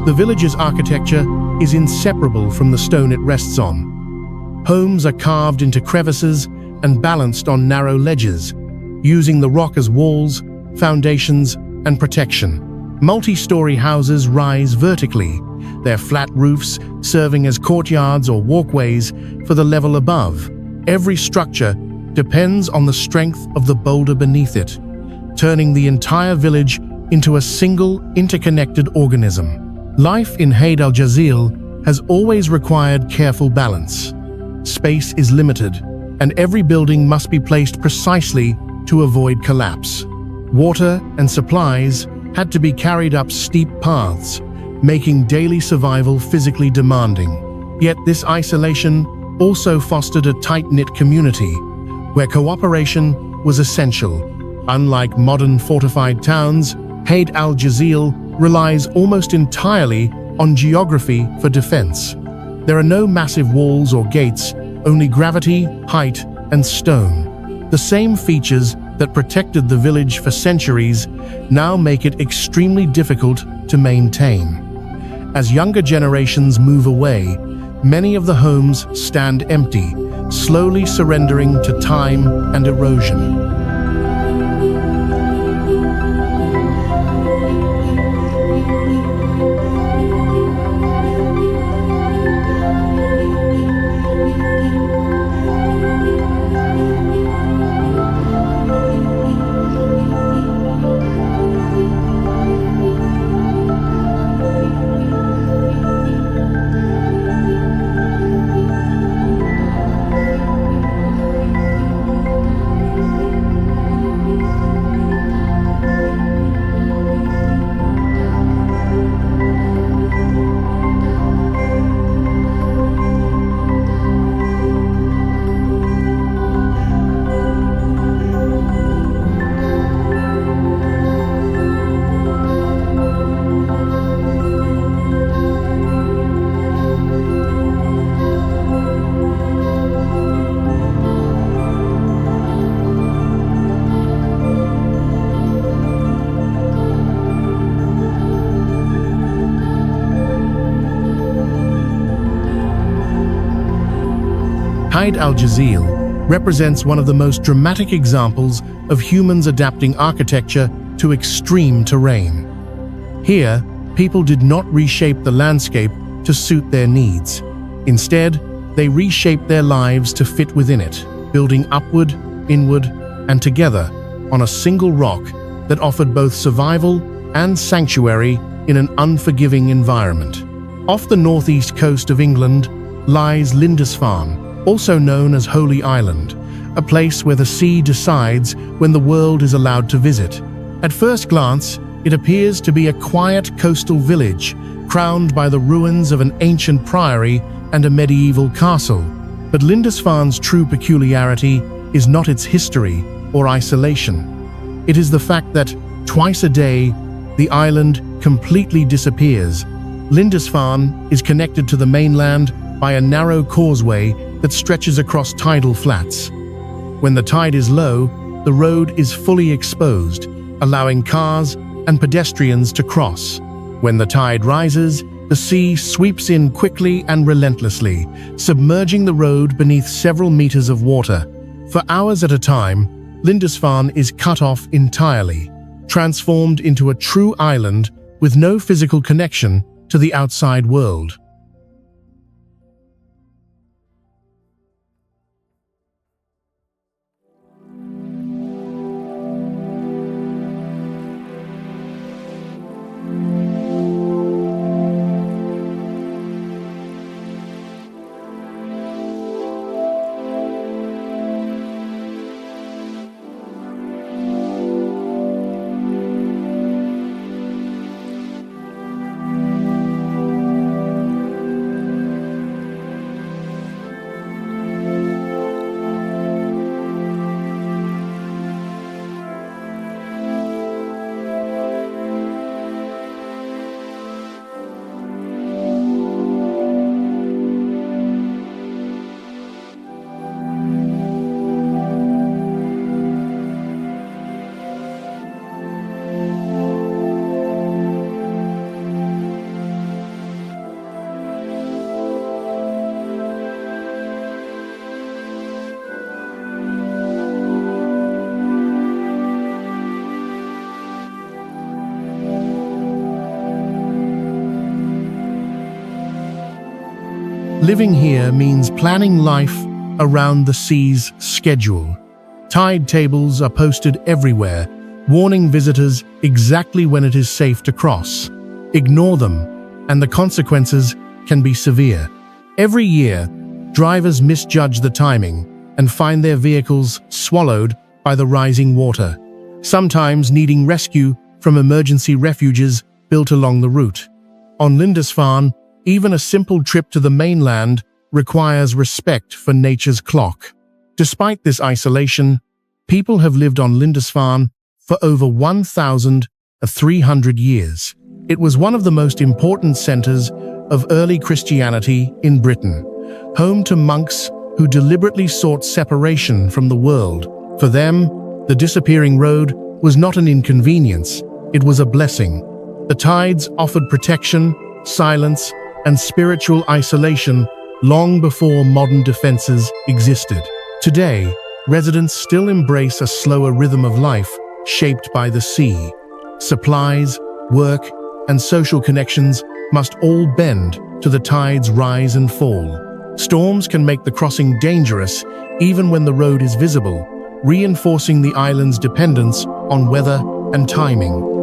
The village's architecture is inseparable from the stone it rests on. Homes are carved into crevices and balanced on narrow ledges, using the rock as walls, foundations, and protection. Multi-story houses rise vertically, their flat roofs serving as courtyards or walkways for the level above. Every structure depends on the strength of the boulder beneath it, turning the entire village into a single, interconnected organism. Life in Haid al-Jazil has always required careful balance. Space is limited, and every building must be placed precisely to avoid collapse. Water and supplies had to be carried up steep paths, making daily survival physically demanding. Yet this isolation also fostered a tight-knit community, where cooperation was essential. Unlike modern fortified towns, Haid al-Jazil relies almost entirely on geography for defense. There are no massive walls or gates, only gravity, height, and stone. The same features that protected the village for centuries now make it extremely difficult to maintain. As younger generations move away, many of the homes stand empty, slowly surrendering to time and erosion. Tide Al Jazeel represents one of the most dramatic examples of humans adapting architecture to extreme terrain. Here, people did not reshape the landscape to suit their needs. Instead, they reshaped their lives to fit within it, building upward, inward, and together on a single rock that offered both survival and sanctuary in an unforgiving environment. Off the northeast coast of England lies Lindisfarne, also known as Holy Island, a place where the sea decides when the world is allowed to visit. At first glance, it appears to be a quiet coastal village, crowned by the ruins of an ancient priory and a medieval castle. But Lindisfarne's true peculiarity is not its history or isolation. It is the fact that, twice a day, the island completely disappears. Lindisfarne is connected to the mainland by a narrow causeway that stretches across tidal flats. When the tide is low, the road is fully exposed, allowing cars and pedestrians to cross. When the tide rises, the sea sweeps in quickly and relentlessly, submerging the road beneath several meters of water. For hours at a time, Lindisfarne is cut off entirely, transformed into a true island with no physical connection to the outside world. Living here means planning life around the sea's schedule. Tide tables are posted everywhere, warning visitors exactly when it is safe to cross. Ignore them, and the consequences can be severe. Every year, drivers misjudge the timing and find their vehicles swallowed by the rising water, sometimes needing rescue from emergency refuges built along the route. On Lindisfarne, even a simple trip to the mainland requires respect for nature's clock. Despite this isolation, people have lived on Lindisfarne for over 1,300 years. It was one of the most important centers of early Christianity in Britain, home to monks who deliberately sought separation from the world. For them, the disappearing road was not an inconvenience, it was a blessing. The tides offered protection, silence, and spiritual isolation long before modern defenses existed. Today, residents still embrace a slower rhythm of life shaped by the sea. Supplies, work, and social connections must all bend to the tide's rise and fall. Storms can make the crossing dangerous even when the road is visible, reinforcing the island's dependence on weather and timing.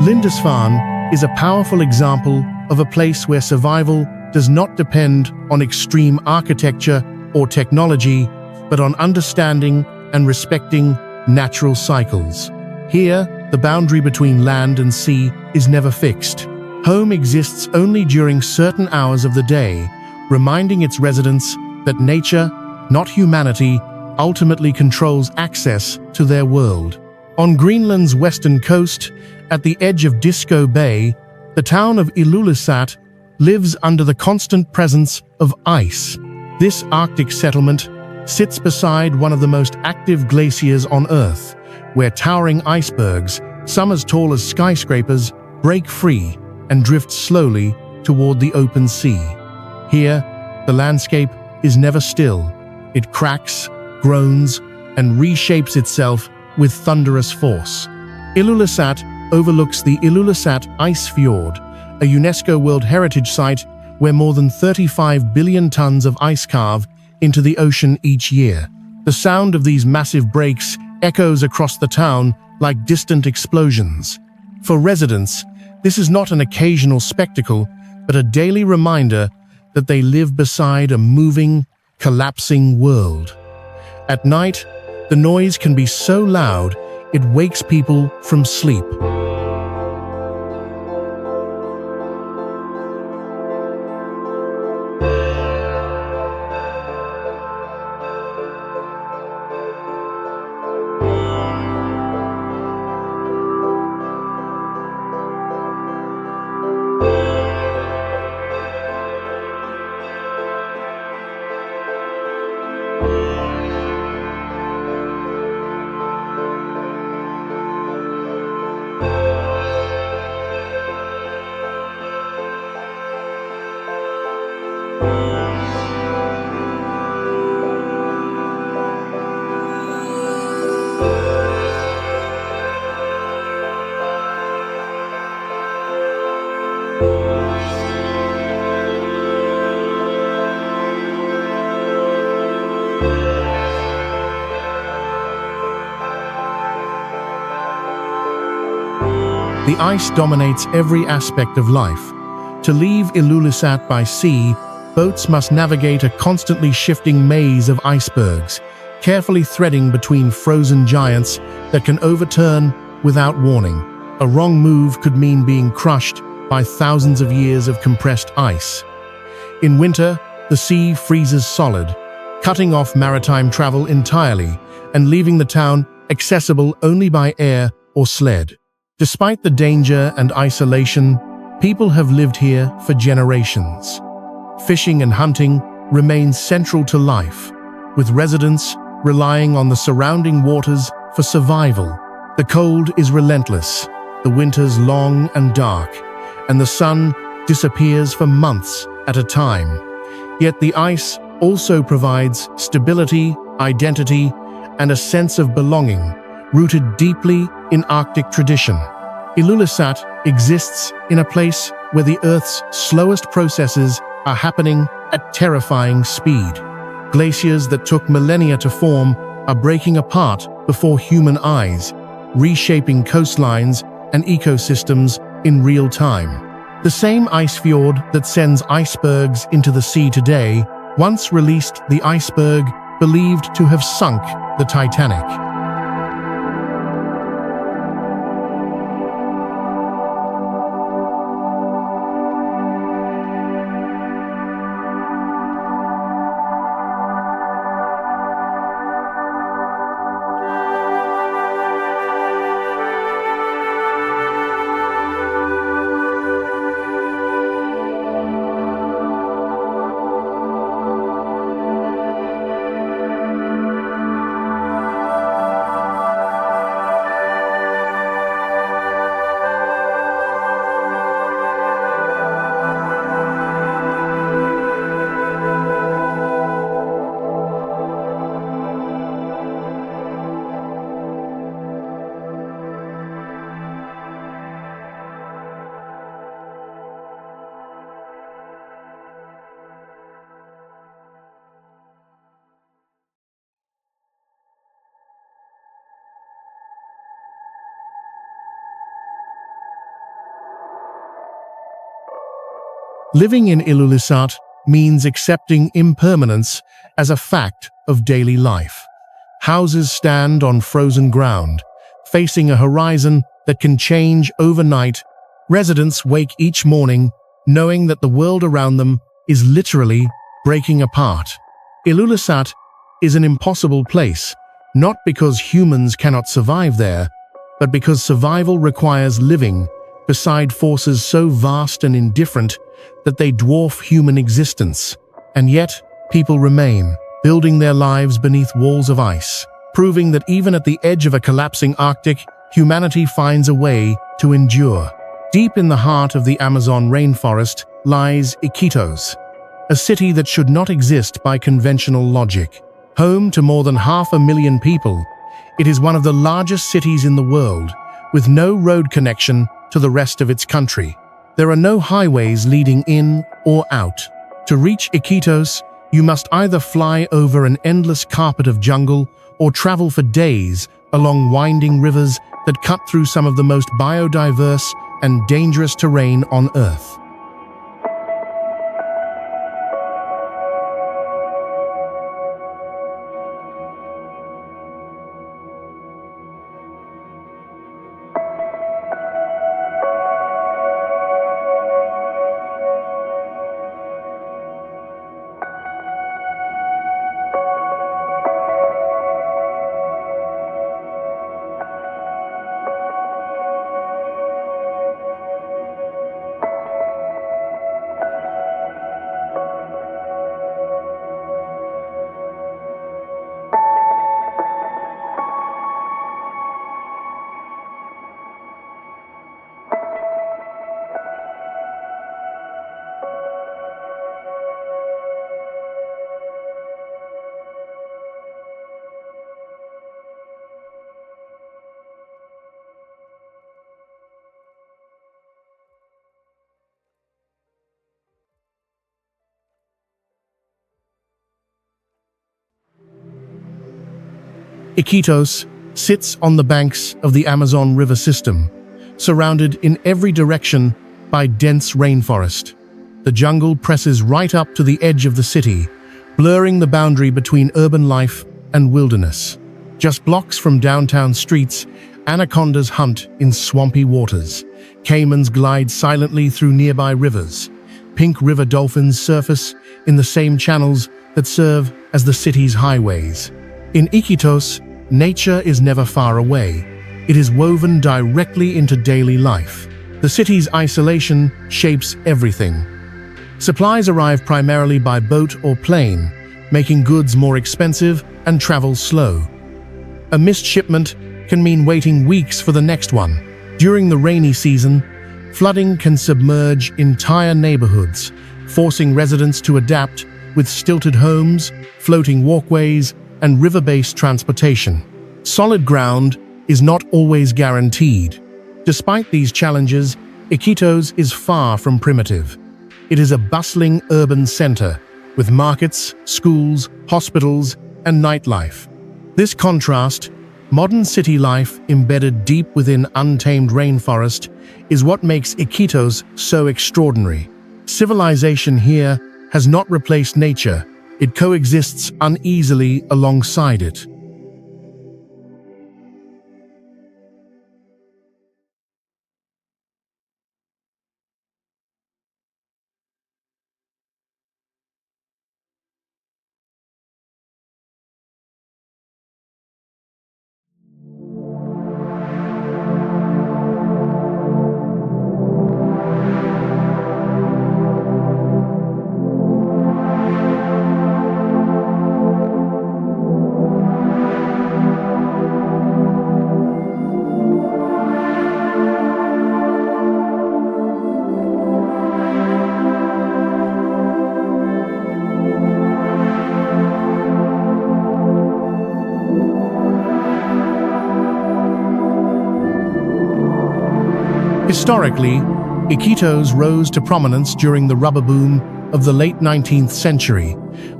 Lindisfarne is a powerful example of a place where survival does not depend on extreme architecture or technology, but on understanding and respecting natural cycles. Here, the boundary between land and sea is never fixed. Home exists only during certain hours of the day, reminding its residents that nature, not humanity, ultimately controls access to their world. On Greenland's western coast, at the edge of Disco Bay, the town of Ilulissat lives under the constant presence of ice. This Arctic settlement sits beside one of the most active glaciers on Earth, where towering icebergs, some as tall as skyscrapers, break free and drift slowly toward the open sea. Here, the landscape is never still. It cracks, groans, and reshapes itself with thunderous force. Ilulissat overlooks the Ilulissat Ice Fjord, a UNESCO World Heritage Site where more than 35 billion tons of ice carve into the ocean each year. The sound of these massive breaks echoes across the town like distant explosions. For residents, this is not an occasional spectacle, but a daily reminder that they live beside a moving, collapsing world. At night, the noise can be so loud it wakes people from sleep. The ice dominates every aspect of life. To leave Ilulissat by sea, boats must navigate a constantly shifting maze of icebergs, carefully threading between frozen giants that can overturn without warning. A wrong move could mean being crushed by thousands of years of compressed ice. In winter, the sea freezes solid, cutting off maritime travel entirely and leaving the town accessible only by air or sled. Despite the danger and isolation, people have lived here for generations. Fishing and hunting remain central to life, with residents relying on the surrounding waters for survival. The cold is relentless, the winters long and dark, and the sun disappears for months at a time. Yet the ice also provides stability, identity, and a sense of belonging, rooted deeply in Arctic tradition. Ilulissat exists in a place where the Earth's slowest processes are happening at terrifying speed. Glaciers that took millennia to form are breaking apart before human eyes, reshaping coastlines and ecosystems in real time. The same ice fjord that sends icebergs into the sea today once released the iceberg believed to have sunk the Titanic. Living in Ilulissat means accepting impermanence as a fact of daily life. Houses stand on frozen ground, facing a horizon that can change overnight. Residents wake each morning knowing that the world around them is literally breaking apart. Ilulissat is an impossible place, not because humans cannot survive there, but because survival requires living beside forces so vast and indifferent that they dwarf human existence. And yet, people remain, building their lives beneath walls of ice, proving that even at the edge of a collapsing Arctic, humanity finds a way to endure. Deep in the heart of the Amazon rainforest lies Iquitos, a city that should not exist by conventional logic. Home to more than 500,000 people, it is one of the largest cities in the world, with no road connection to the rest of its country. There are no highways leading in or out. To reach Iquitos, you must either fly over an endless carpet of jungle or travel for days along winding rivers that cut through some of the most biodiverse and dangerous terrain on Earth. Iquitos sits on the banks of the Amazon River system, surrounded in every direction by dense rainforest. The jungle presses right up to the edge of the city, blurring the boundary between urban life and wilderness. Just blocks from downtown streets, anacondas hunt in swampy waters. Caimans glide silently through nearby rivers. Pink river dolphins surface in the same channels that serve as the city's highways. In Iquitos, nature is never far away. It is woven directly into daily life. The city's isolation shapes everything. Supplies arrive primarily by boat or plane, making goods more expensive and travel slow. A missed shipment can mean waiting weeks for the next one. During the rainy season, flooding can submerge entire neighborhoods, forcing residents to adapt with stilted homes, floating walkways, and river-based transportation. Solid ground is not always guaranteed. Despite these challenges, Iquitos is far from primitive. It is a bustling urban center with markets, schools, hospitals, and nightlife. This contrast, modern city life embedded deep within untamed rainforest, is what makes Iquitos so extraordinary. Civilization here has not replaced nature. It coexists uneasily alongside it. Historically, Iquitos rose to prominence during the rubber boom of the late 19th century,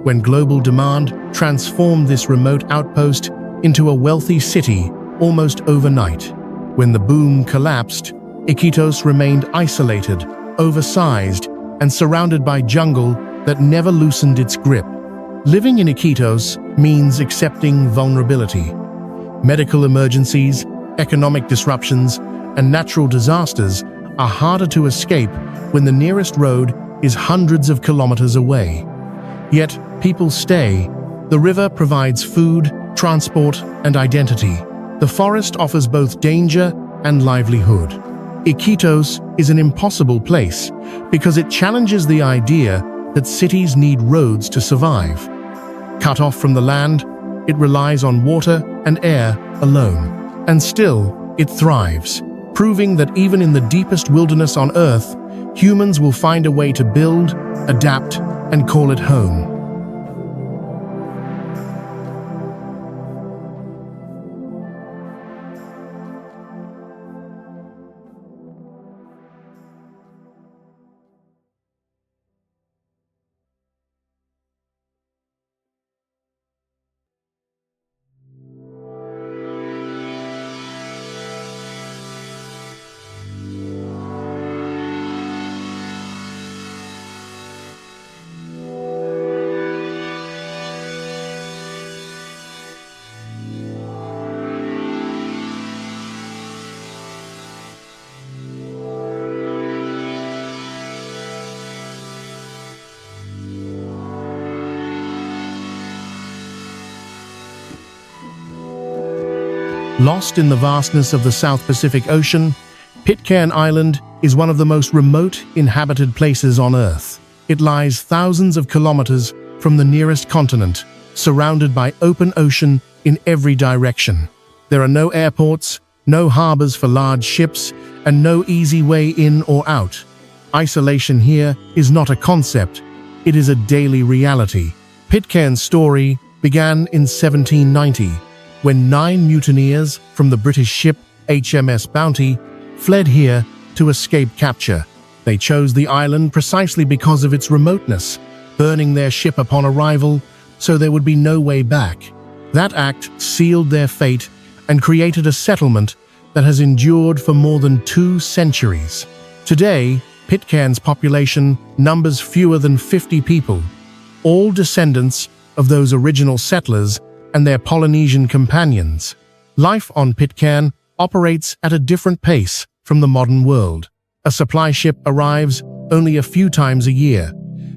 when global demand transformed this remote outpost into a wealthy city almost overnight. When the boom collapsed, Iquitos remained isolated, oversized, and surrounded by jungle that never loosened its grip. Living in Iquitos means accepting vulnerability. Medical emergencies, economic disruptions, and natural disasters are harder to escape when the nearest road is hundreds of kilometers away. Yet, people stay. The river provides food, transport, and identity. The forest offers both danger and livelihood. Iquitos is an impossible place because it challenges the idea that cities need roads to survive. Cut off from the land, it relies on water and air alone. And still, it thrives, proving that even in the deepest wilderness on Earth, humans will find a way to build, adapt, and call it home. Lost in the vastness of the South Pacific Ocean, Pitcairn Island is one of the most remote inhabited places on Earth. It lies thousands of kilometers from the nearest continent, surrounded by open ocean in every direction. There are no airports, no harbors for large ships, and no easy way in or out. Isolation here is not a concept, it is a daily reality. Pitcairn's story began in 1790, when 9 mutineers from the British ship HMS Bounty fled here to escape capture. They chose the island precisely because of its remoteness, burning their ship upon arrival so there would be no way back. That act sealed their fate and created a settlement that has endured for more than 2 centuries. Today, Pitcairn's population numbers fewer than 50 people, all descendants of those original settlers and their Polynesian companions. Life on Pitcairn operates at a different pace from the modern world. A supply ship arrives only a few times a year.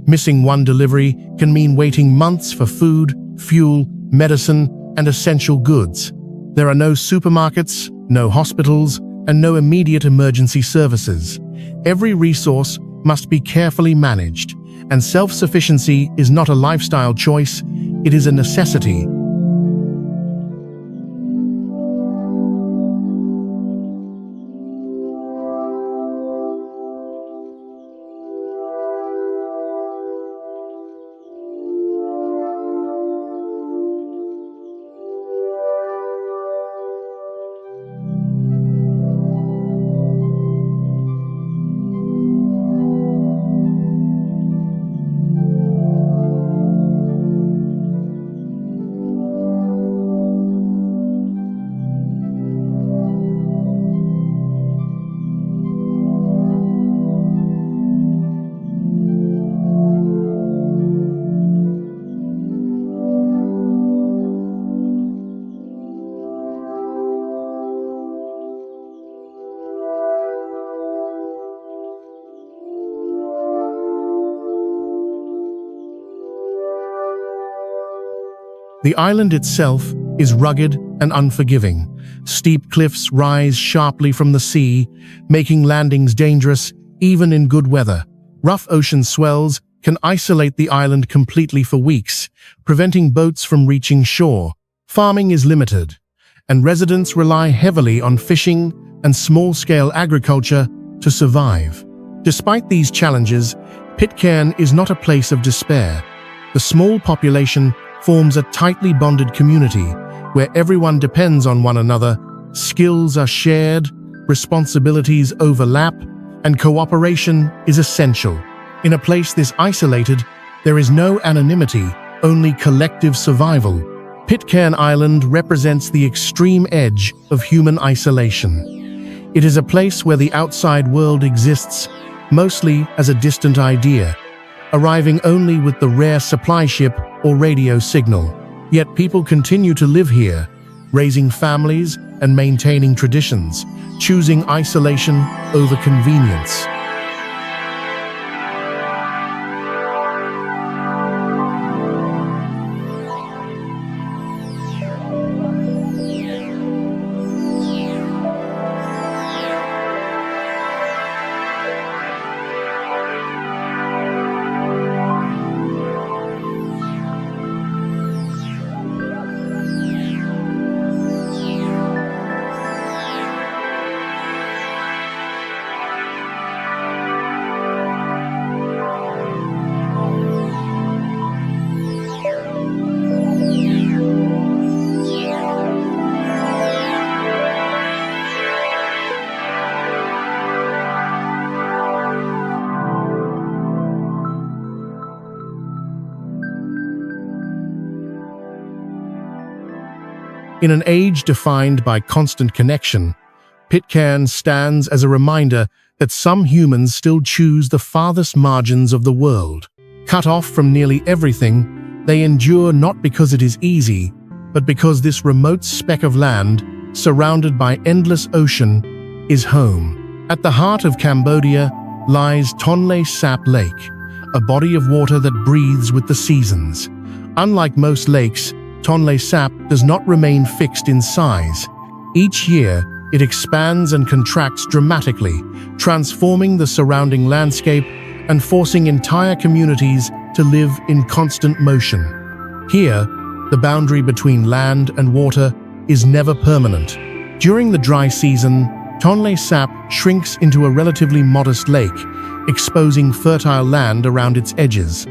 Missing one delivery can mean waiting months for food, fuel, medicine, and essential goods. There are no supermarkets, no hospitals, and no immediate emergency services. Every resource must be carefully managed, and self-sufficiency is not a lifestyle choice, it is a necessity. The island itself is rugged and unforgiving. Steep cliffs rise sharply from the sea, making landings dangerous even in good weather. Rough ocean swells can isolate the island completely for weeks, preventing boats from reaching shore. Farming is limited, and residents rely heavily on fishing and small-scale agriculture to survive. Despite these challenges, Pitcairn is not a place of despair. The small population forms a tightly bonded community where everyone depends on one another, skills are shared, responsibilities overlap, and cooperation is essential. In a place this isolated, there is no anonymity, only collective survival. Pitcairn Island represents the extreme edge of human isolation. It is a place where the outside world exists, mostly as a distant idea, arriving only with the rare supply ship or radio signal. Yet people continue to live here, raising families and maintaining traditions, choosing isolation over convenience. In an age defined by constant connection, Pitcairn stands as a reminder that some humans still choose the farthest margins of the world. Cut off from nearly everything, they endure not because it is easy, but because this remote speck of land, surrounded by endless ocean, is home. At the heart of Cambodia lies Tonle Sap Lake, a body of water that breathes with the seasons. Unlike most lakes, Tonle Sap does not remain fixed in size. Each year, it expands and contracts dramatically, transforming the surrounding landscape and forcing entire communities to live in constant motion. Here, the boundary between land and water is never permanent. During the dry season, Tonle Sap shrinks into a relatively modest lake, exposing fertile land around its edges.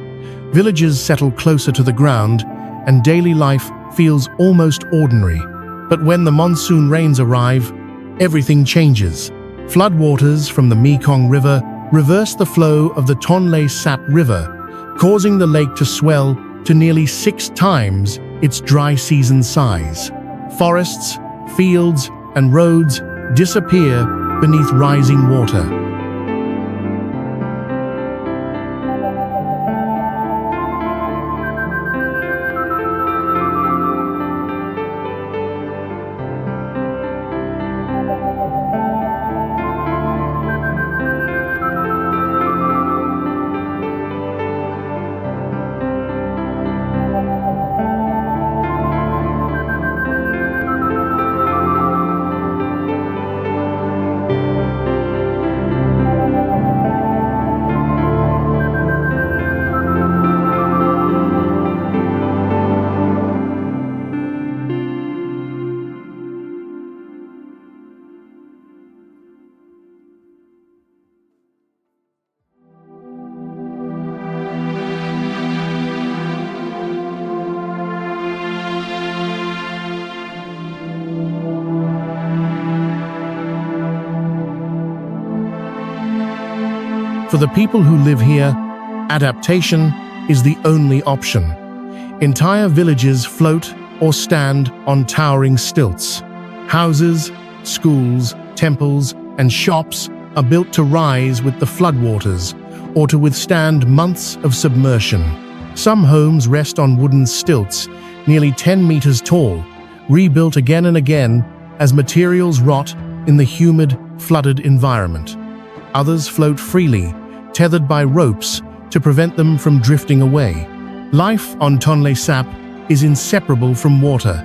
Villages settle closer to the ground, and daily life feels almost ordinary. But when the monsoon rains arrive, everything changes. Floodwaters from the Mekong River reverse the flow of the Tonle Sap River, causing the lake to swell to nearly 6 times its dry season size. Forests, fields, and roads disappear beneath rising water. For the people who live here, adaptation is the only option. Entire villages float or stand on towering stilts. Houses, schools, temples, and shops are built to rise with the floodwaters or to withstand months of submersion. Some homes rest on wooden stilts, nearly 10 meters tall, rebuilt again and again as materials rot in the humid, flooded environment. Others float freely, tethered by ropes to prevent them from drifting away. Life on Tonle Sap is inseparable from water.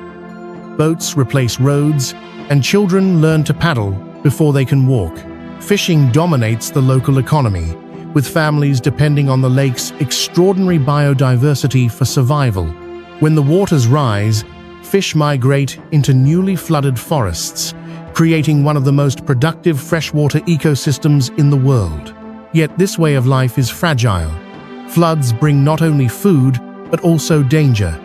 Boats replace roads, and children learn to paddle before they can walk. Fishing dominates the local economy, with families depending on the lake's extraordinary biodiversity for survival. When the waters rise, fish migrate into newly flooded forests, creating one of the most productive freshwater ecosystems in the world. Yet this way of life is fragile. Floods bring not only food, but also danger.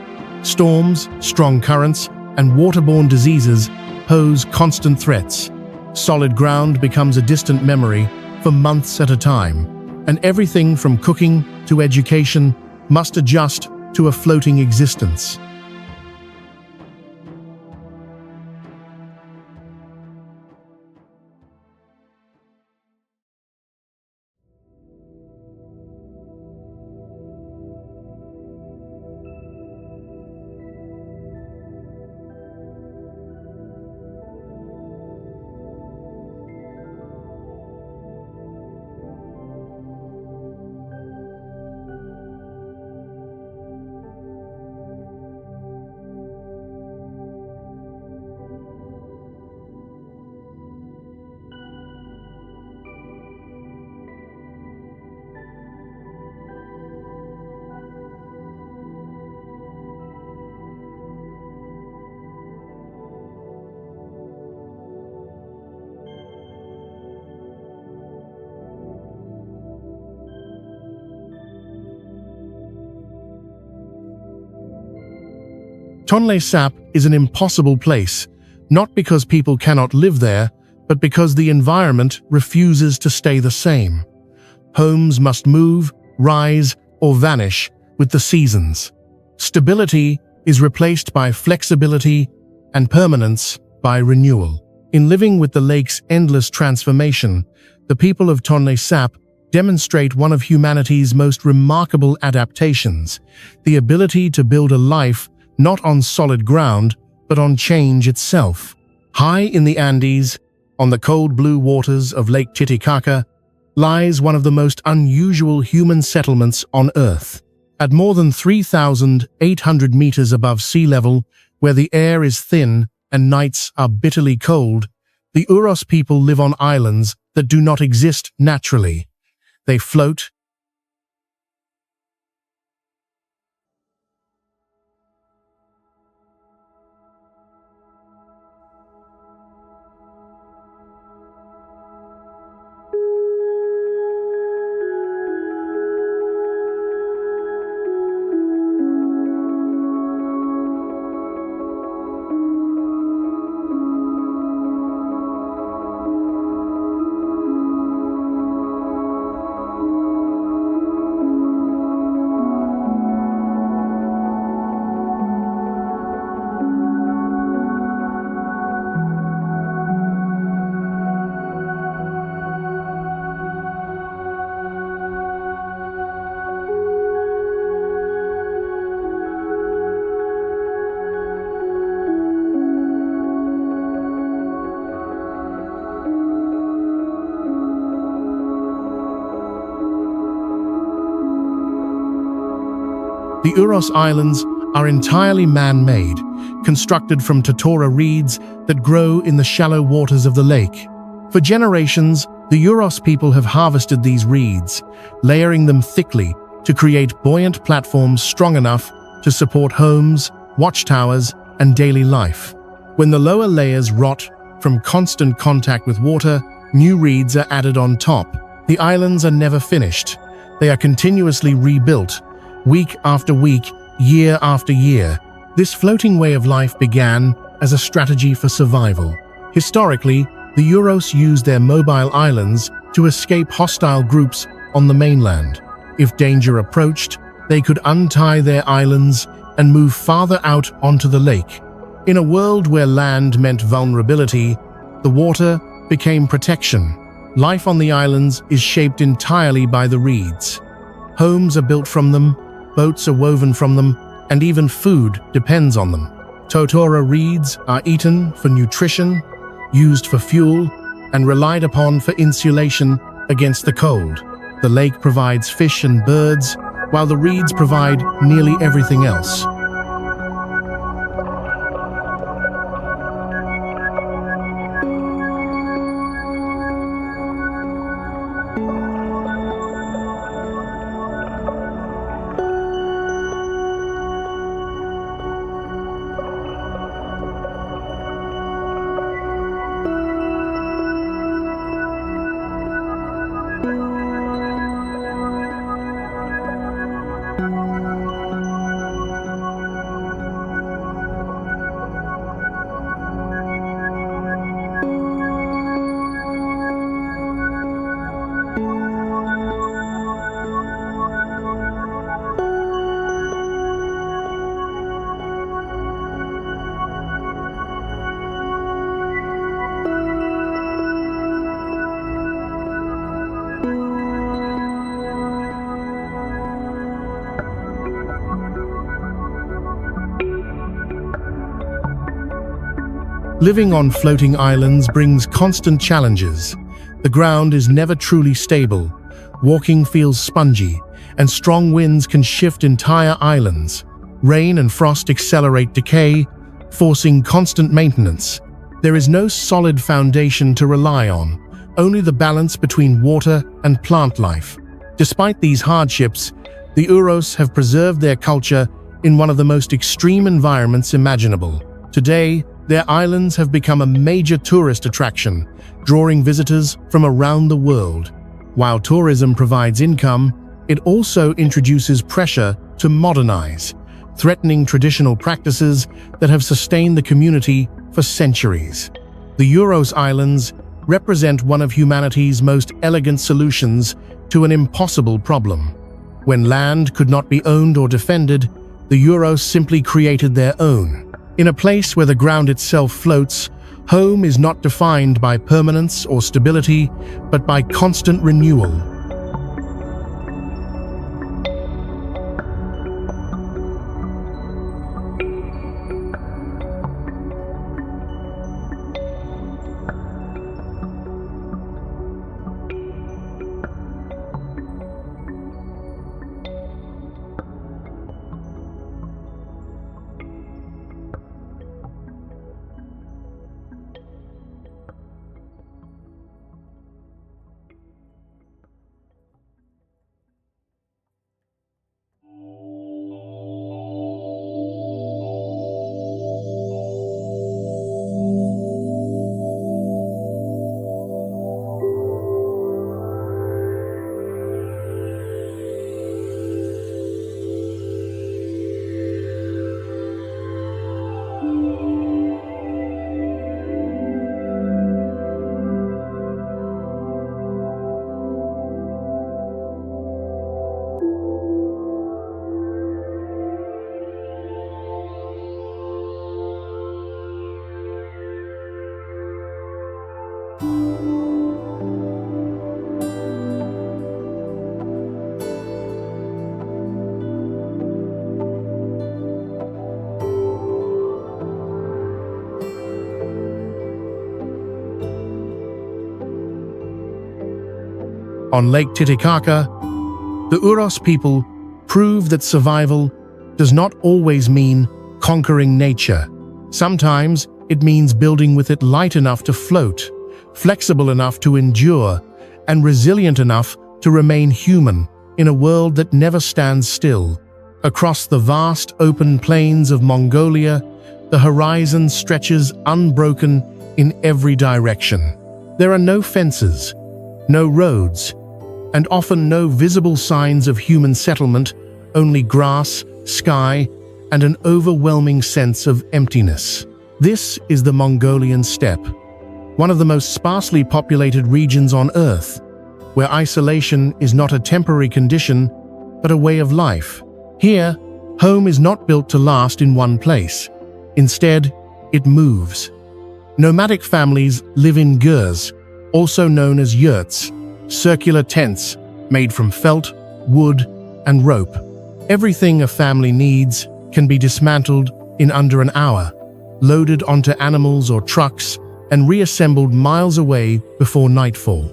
Storms, strong currents, and waterborne diseases pose constant threats. Solid ground becomes a distant memory for months at a time, and everything from cooking to education must adjust to a floating existence. Tonle Sap is an impossible place, not because people cannot live there, but because the environment refuses to stay the same. Homes must move, rise, or vanish with the seasons. Stability is replaced by flexibility and permanence by renewal. In living with the lake's endless transformation, the people of Tonle Sap demonstrate one of humanity's most remarkable adaptations, the ability to build a life not on solid ground, but on change itself. High in the Andes, on the cold blue waters of Lake Titicaca, lies one of the most unusual human settlements on Earth. At more than 3,800 meters above sea level, where the air is thin and nights are bitterly cold, the Uros people live on islands that do not exist naturally. They float, The Uros Islands are entirely man-made, constructed from totora reeds that grow in the shallow waters of the lake. For generations, the Uros people have harvested these reeds, layering them thickly to create buoyant platforms strong enough to support homes, watchtowers, and daily life. When the lower layers rot from constant contact with water, new reeds are added on top. The islands are never finished. They are continuously rebuilt, week after week, year after year. This floating way of life began as a strategy for survival. Historically, the Uros used their mobile islands to escape hostile groups on the mainland. If danger approached, they could untie their islands and move farther out onto the lake. In a world where land meant vulnerability, the water became protection. Life on the islands is shaped entirely by the reeds. Homes are built from them, boats are woven from them, and even food depends on them. Totora reeds are eaten for nutrition, used for fuel, and relied upon for insulation against the cold. The lake provides fish and birds, while the reeds provide nearly everything else. Living on floating islands brings constant challenges. The ground is never truly stable, walking feels spongy, and strong winds can shift entire islands. Rain and frost accelerate decay, forcing constant maintenance. There is no solid foundation to rely on, only the balance between water and plant life. Despite these hardships, the Uros have preserved their culture in one of the most extreme environments imaginable. Today, their islands have become a major tourist attraction, drawing visitors from around the world. While tourism provides income, it also introduces pressure to modernize. threatening traditional practices that have sustained the community for centuries. The Uros Islands represent one of humanity's most elegant solutions to an impossible problem. When land could not be owned or defended, the Uros simply created their own. In a place where the ground itself floats, home is not defined by permanence or stability, but by constant renewal. On Lake Titicaca, the Uros people prove that survival does not always mean conquering nature. Sometimes it means building with it light enough to float, flexible enough to endure, and resilient enough to remain human in a world that never stands still. Across the vast open plains of Mongolia, the horizon stretches unbroken in every direction. There are no fences, no roads, and often no visible signs of human settlement, only grass, sky, and an overwhelming sense of emptiness. This is the Mongolian steppe, one of the most sparsely populated regions on Earth, where isolation is not a temporary condition, but a way of life. Here, home is not built to last in one place. Instead, it moves. Nomadic families live in gurs, also known as yurts, circular tents made from felt, wood, and rope. Everything a family needs can be dismantled in under an hour, loaded onto animals or trucks, and reassembled miles away before nightfall.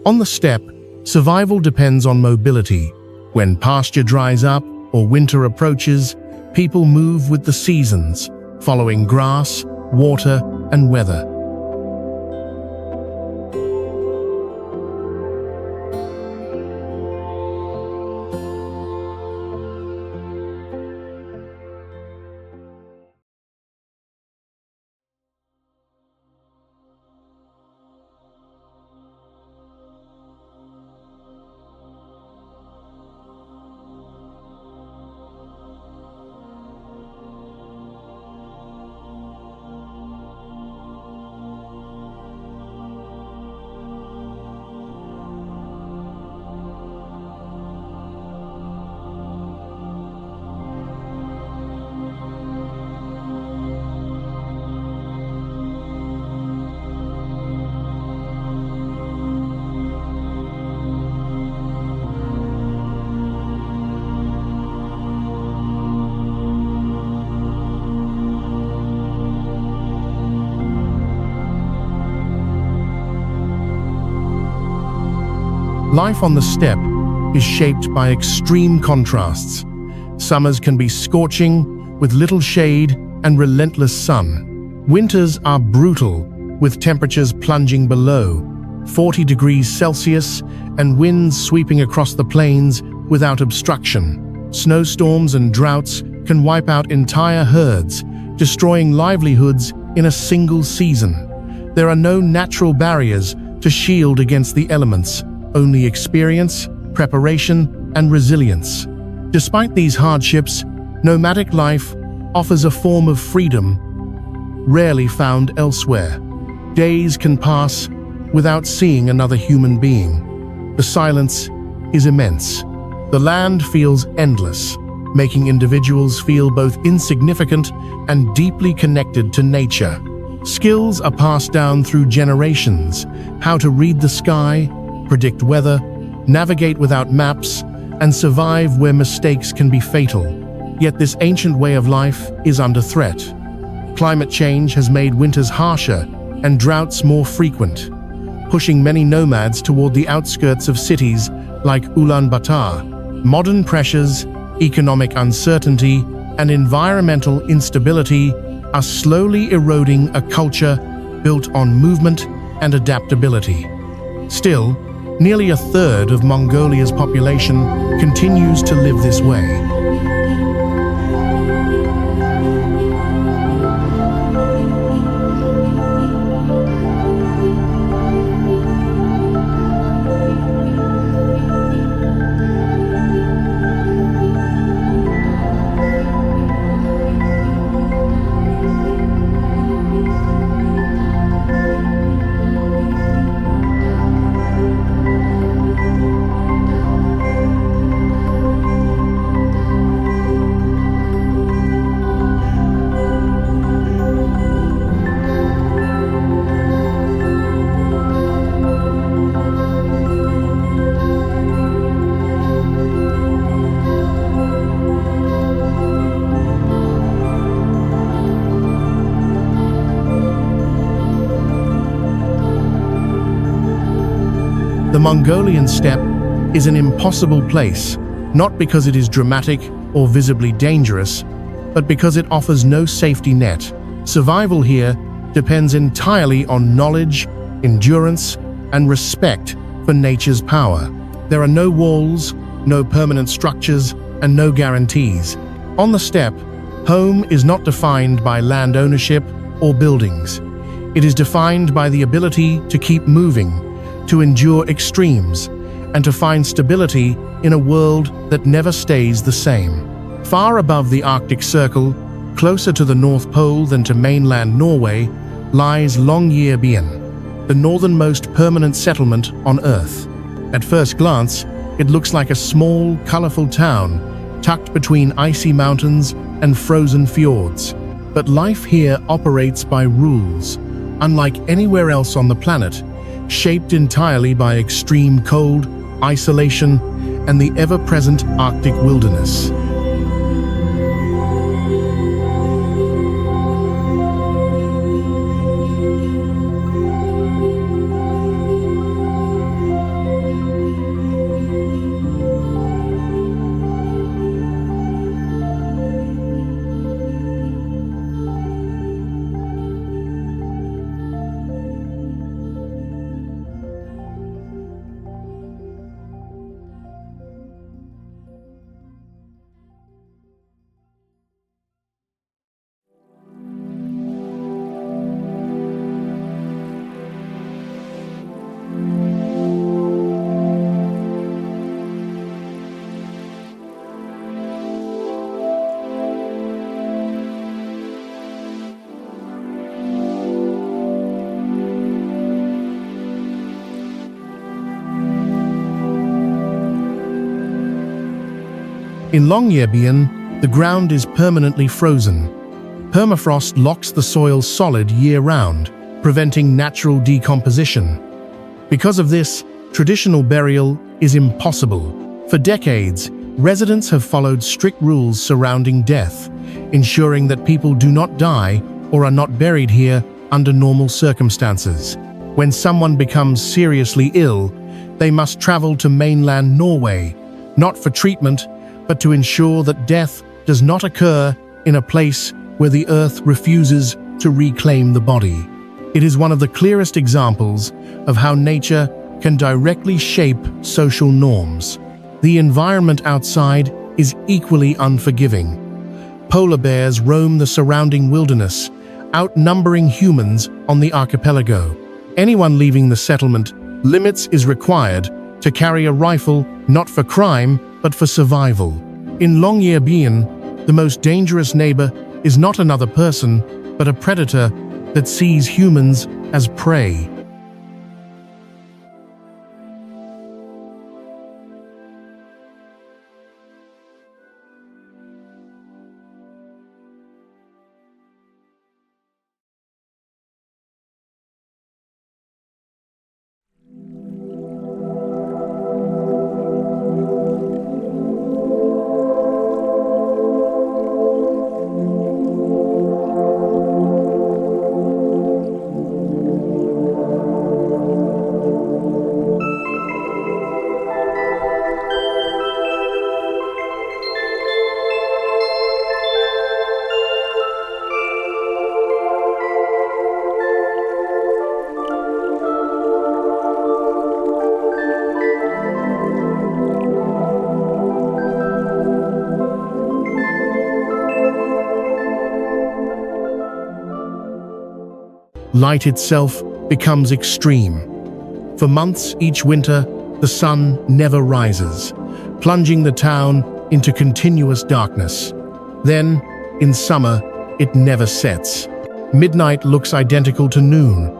On the steppe, survival depends on mobility. When pasture dries up or winter approaches, people move with the seasons, following grass, water, and weather. Life on the steppe is shaped by extreme contrasts. Summers can be scorching, with little shade and relentless sun. Winters are brutal, with temperatures plunging below 40 degrees Celsius and winds sweeping across the plains without obstruction. Snowstorms and droughts can wipe out entire herds, destroying livelihoods in a single season. There are no natural barriers to shield against the elements, only experience, preparation, and resilience. Despite these hardships, Nomadic life offers a form of freedom rarely found elsewhere. Days can pass without seeing another human being. The silence is immense. The land feels endless, making individuals feel both insignificant and deeply connected to nature. Skills are passed down through generations: how to read the sky, predict weather, navigate without maps, and survive where mistakes can be fatal. Yet this ancient way of life is under threat. Climate change has made winters harsher and droughts more frequent, pushing many nomads toward the outskirts of cities like Ulaanbaatar. Modern pressures, economic uncertainty, and environmental instability are slowly eroding a culture built on movement and adaptability. Still, nearly a third of Mongolia's population continues to live this way. The Mongolian steppe is an impossible place, not because it is dramatic or visibly dangerous, but because it offers no safety net. Survival here depends entirely on knowledge, endurance, and respect for nature's power. There are no walls, no permanent structures, and no guarantees. On the steppe, home is not defined by land ownership or buildings. It is defined by the ability to keep moving, to endure extremes, and to find stability in a world that never stays the same. Far above the Arctic Circle, closer to the North Pole than to mainland Norway, lies Longyearbyen, the northernmost permanent settlement on Earth. At first glance, it looks like a small, colorful town, tucked between icy mountains and frozen fjords. But life here operates by rules, unlike anywhere else on the planet, shaped entirely by extreme cold, isolation, and the ever-present Arctic wilderness. In Longyearbyen, the ground is permanently frozen. Permafrost locks the soil solid year-round, preventing natural decomposition. Because of this, traditional burial is impossible. For decades, residents have followed strict rules surrounding death, ensuring that people do not die or are not buried here under normal circumstances. When someone becomes seriously ill, they must travel to mainland Norway, not for treatment, but to ensure that death does not occur in a place where the earth refuses to reclaim the body. It is one of the clearest examples of how nature can directly shape social norms. The environment outside is equally unforgiving. Polar bears roam the surrounding wilderness, outnumbering humans on the archipelago. Anyone leaving the settlement limits is required to carry a rifle not for crime, but for survival. In Longyearbyen, The most dangerous neighbor is not another person, but a predator that sees humans as prey. Light itself becomes extreme. For months each winter, the sun never rises, plunging the town into continuous darkness. Then, in summer, it never sets. Midnight looks identical to noon,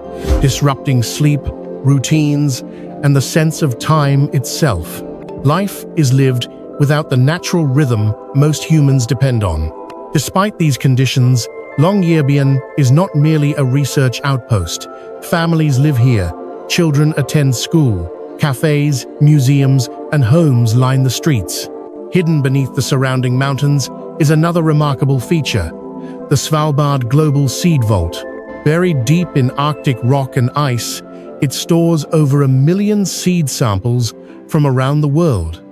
disrupting sleep, routines, and the sense of time itself. Life is lived without the natural rhythm most humans depend on. Despite these conditions, Longyearbyen is not merely a research outpost. Families live here, children attend school, cafes, museums, and homes line the streets. Hidden beneath the surrounding mountains is another remarkable feature: the Svalbard Global Seed Vault. Buried deep in Arctic rock and ice, it stores over 1 million seed samples from around the world.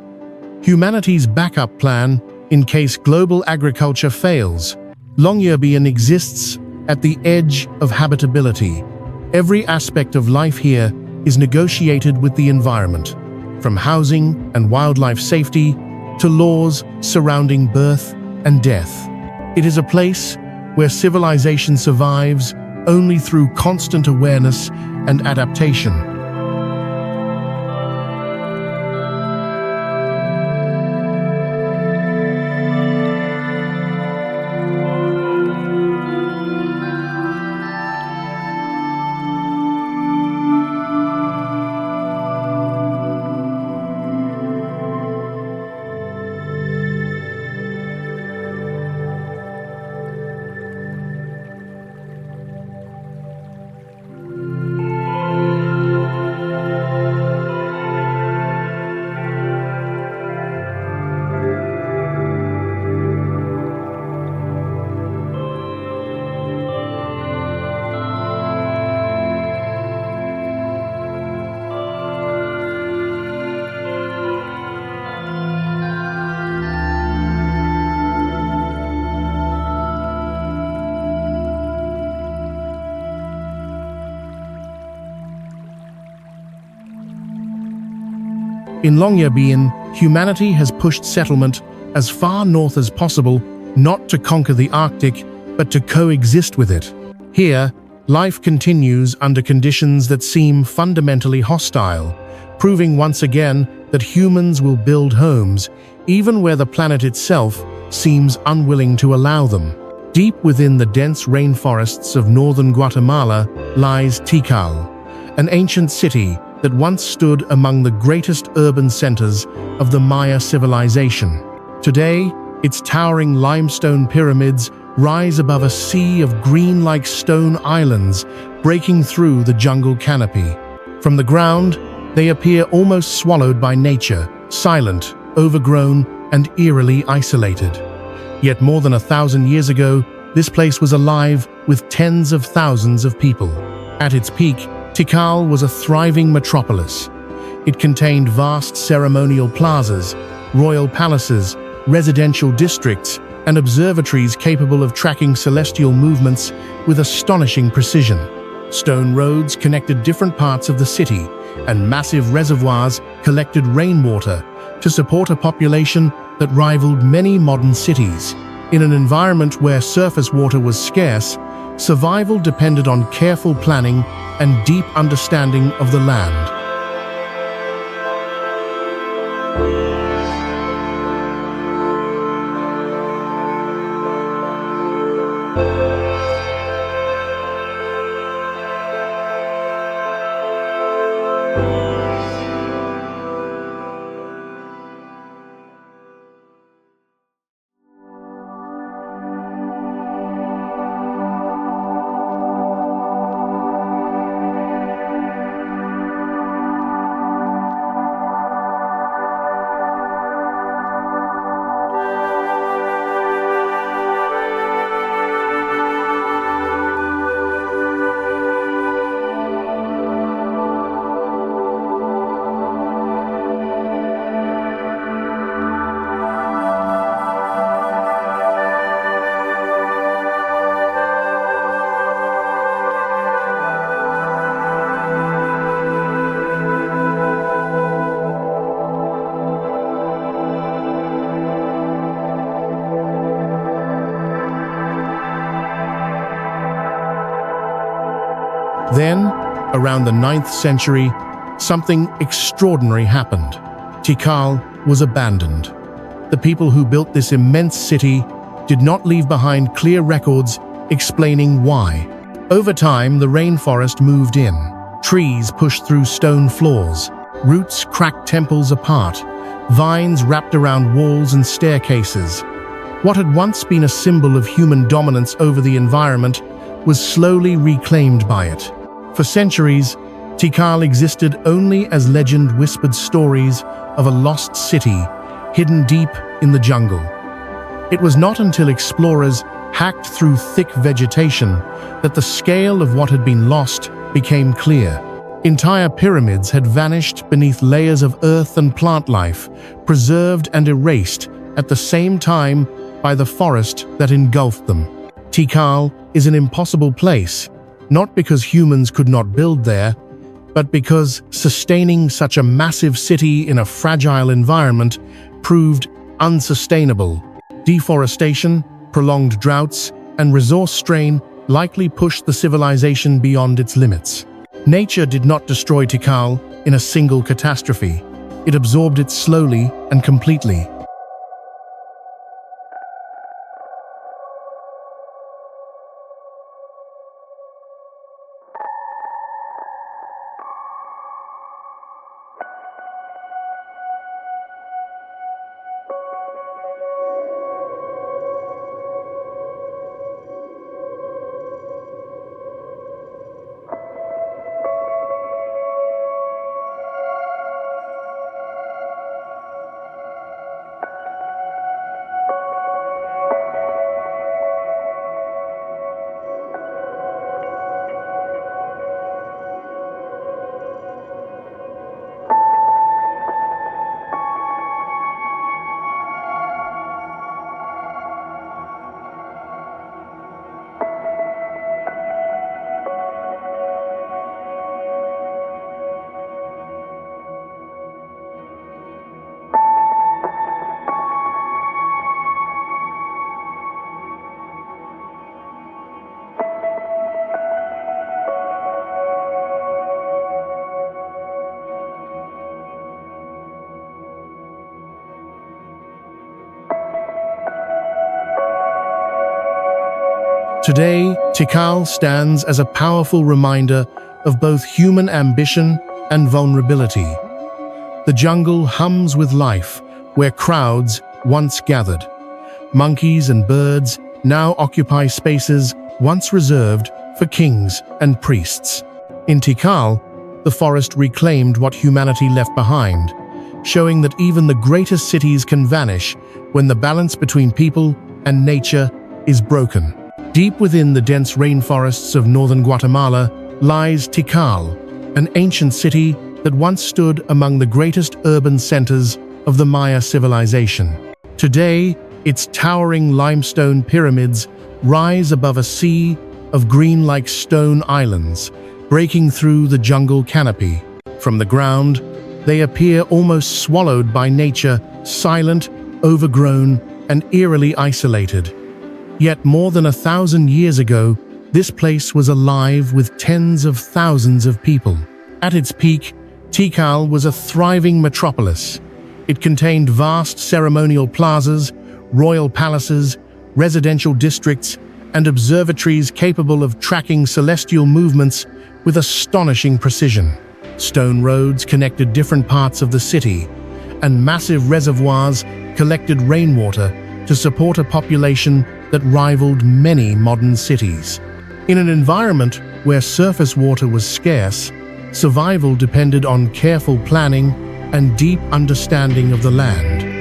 Humanity's backup plan in case global agriculture fails. Longyearbyen exists at the edge of habitability. Every aspect of life here is negotiated with the environment, from housing and wildlife safety to laws surrounding birth and death. It is a place where civilization survives only through constant awareness and adaptation. In Longyearbyen, humanity has pushed settlement as far north as possible, not to conquer the Arctic, but to coexist with it. Here, life continues under conditions that seem fundamentally hostile, proving once again that humans will build homes, even where the planet itself seems unwilling to allow them. Deep within the dense rainforests of northern Guatemala lies Tikal, an ancient city that once stood among the greatest urban centers of the Maya civilization. Today, its towering limestone pyramids rise above a sea of green-like stone islands breaking through the jungle canopy. From the ground, they appear almost swallowed by nature, silent, overgrown, and eerily isolated. Yet more than 1,000 years ago, this place was alive with tens of thousands of people. At its peak, Tikal was a thriving metropolis. It contained vast ceremonial plazas, royal palaces, residential districts, and observatories capable of tracking celestial movements with astonishing precision. Stone roads connected different parts of the city, and massive reservoirs collected rainwater to support a population that rivaled many modern cities. In an environment where surface water was scarce, survival depended on careful planning and deep understanding of the land. Then, around the 9th century, something extraordinary happened. Tikal was abandoned. The people who built this immense city did not leave behind clear records explaining why. Over time, the rainforest moved in. Trees pushed through stone floors. Roots cracked temples apart. Vines wrapped around walls and staircases. What had once been a symbol of human dominance over the environment was slowly reclaimed by it. For centuries, Tikal existed only as legend-whispered stories of a lost city hidden deep in the jungle. It was not until explorers hacked through thick vegetation that the scale of what had been lost became clear. Entire pyramids had vanished beneath layers of earth and plant life, preserved and erased at the same time by the forest that engulfed them. Tikal is an impossible place, not because humans could not build there, but because sustaining such a massive city in a fragile environment proved unsustainable. Deforestation, prolonged droughts, and resource strain likely pushed the civilization beyond its limits. Nature did not destroy Tikal in a single catastrophe. It absorbed it slowly and completely. Today, Tikal stands as a powerful reminder of both human ambition and vulnerability. The jungle hums with life, where crowds once gathered. Monkeys and birds now occupy spaces once reserved for kings and priests. In Tikal, the forest reclaimed what humanity left behind, showing that even the greatest cities can vanish when the balance between people and nature is broken. Deep within the dense rainforests of northern Guatemala lies Tikal, an ancient city that once stood among the greatest urban centers of the Maya civilization. Today, its towering limestone pyramids rise above a sea of green-like stone islands, breaking through the jungle canopy. From the ground, they appear almost swallowed by nature, silent, overgrown, and eerily isolated. Yet more than 1,000 years ago, this place was alive with tens of thousands of people. At its peak, Tikal was a thriving metropolis. It contained vast ceremonial plazas, royal palaces, residential districts, and observatories capable of tracking celestial movements with astonishing precision. Stone roads connected different parts of the city, and massive reservoirs collected rainwater to support a population that rivaled many modern cities. In an environment where surface water was scarce, survival depended on careful planning and deep understanding of the land.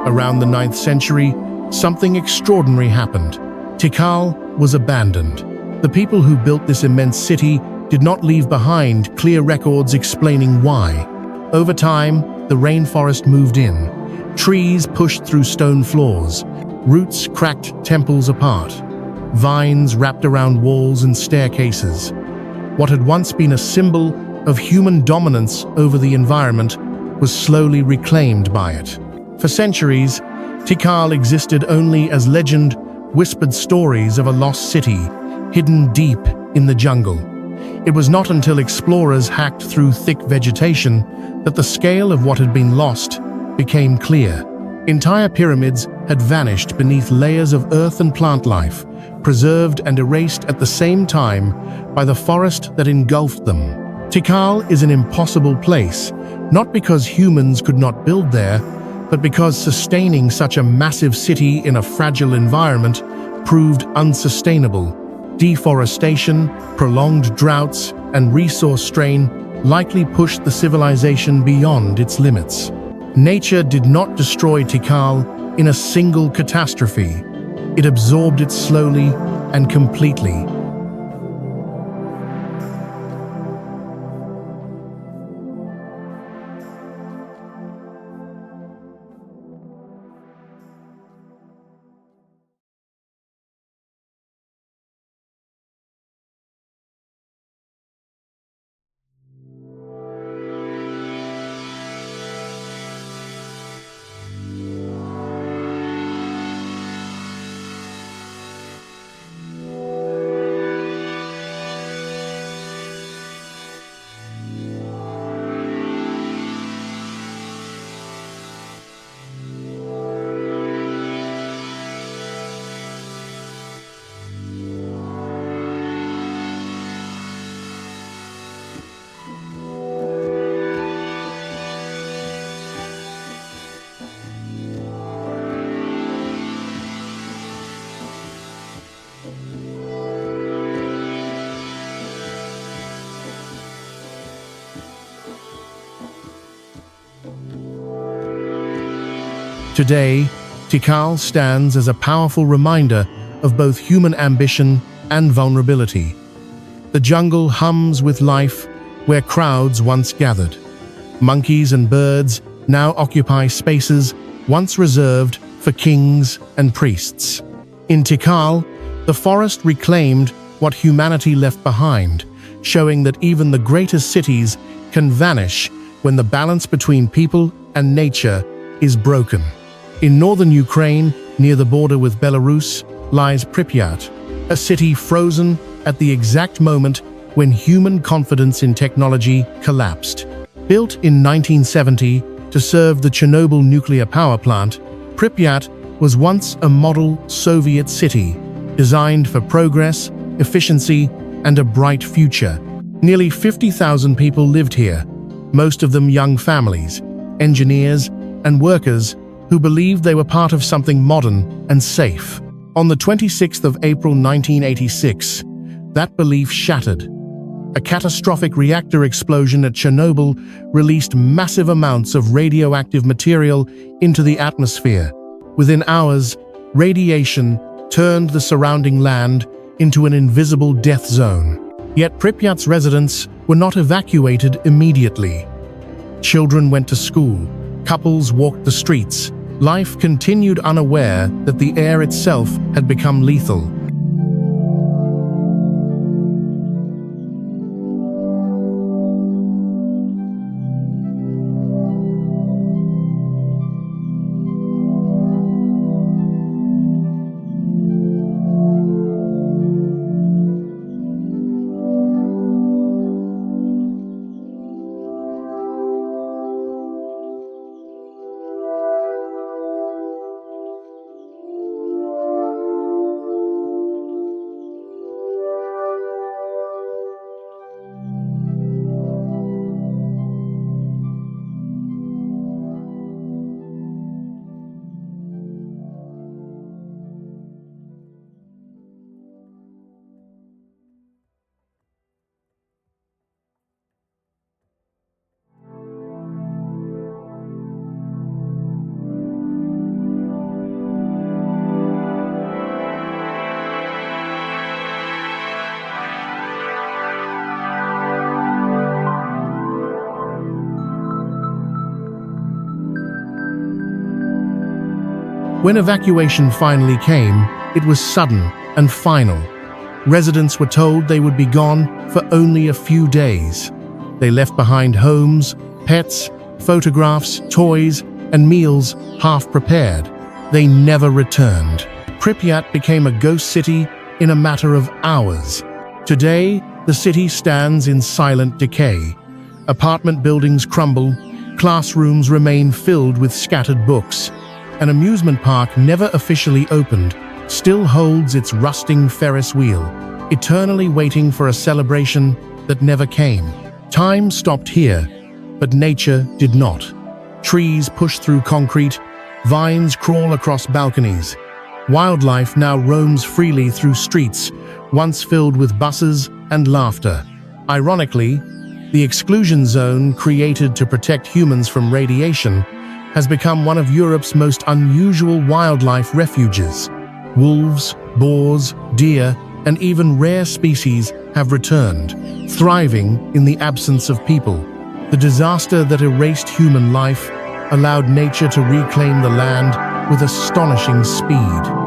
Around the 9th century, something extraordinary happened. Tikal was abandoned. The people who built this immense city did not leave behind clear records explaining why. Over time, the rainforest moved in. Trees pushed through stone floors. Roots cracked temples apart. Vines wrapped around walls and staircases. What had once been a symbol of human dominance over the environment was slowly reclaimed by it. For centuries, Tikal existed only as legend, whispered stories of a lost city, hidden deep in the jungle. It was not until explorers hacked through thick vegetation that the scale of what had been lost became clear. Entire pyramids had vanished beneath layers of earth and plant life, preserved and erased at the same time by the forest that engulfed them. Tikal is an impossible place, not because humans could not build there, but because sustaining such a massive city in a fragile environment proved unsustainable. Deforestation, prolonged droughts, and resource strain likely pushed the civilization beyond its limits. Nature did not destroy Tikal in a single catastrophe. It absorbed it slowly and completely. Today, Tikal stands as a powerful reminder of both human ambition and vulnerability. The jungle hums with life where crowds once gathered. Monkeys and birds now occupy spaces once reserved for kings and priests. In Tikal, the forest reclaimed what humanity left behind, showing that even the greatest cities can vanish when the balance between people and nature is broken. In northern Ukraine, near the border with Belarus, lies Pripyat, a city frozen at the exact moment when human confidence in technology collapsed. Built in 1970 to serve the Chernobyl nuclear power plant, Pripyat was once a model Soviet city, designed for progress, efficiency, and a bright future. Nearly 50,000 people lived here, most of them young families, engineers, and workers who believed they were part of something modern and safe. On the 26th of April 1986, that belief shattered. A catastrophic reactor explosion at Chernobyl released massive amounts of radioactive material into the atmosphere. Within hours, radiation turned the surrounding land into an invisible death zone. Yet Pripyat's residents were not evacuated immediately. Children went to school, couples walked the streets. Life continued unaware that the air itself had become lethal. When evacuation finally came, it was sudden and final. Residents were told they would be gone for only a few days. They left behind homes, pets, photographs, toys, and meals half prepared. They never returned. Pripyat became a ghost city in a matter of hours. Today, the city stands in silent decay. Apartment buildings crumble, classrooms remain filled with scattered books. An amusement park never officially opened still holds its rusting Ferris wheel, eternally waiting for a celebration that never came. Time stopped here, but nature did not. Trees push through concrete, vines crawl across balconies. Wildlife now roams freely through streets, once filled with buses and laughter. Ironically, the exclusion zone created to protect humans from radiation has become one of Europe's most unusual wildlife refuges. Wolves, boars, deer, and even rare species have returned, thriving in the absence of people. The disaster that erased human life allowed nature to reclaim the land with astonishing speed.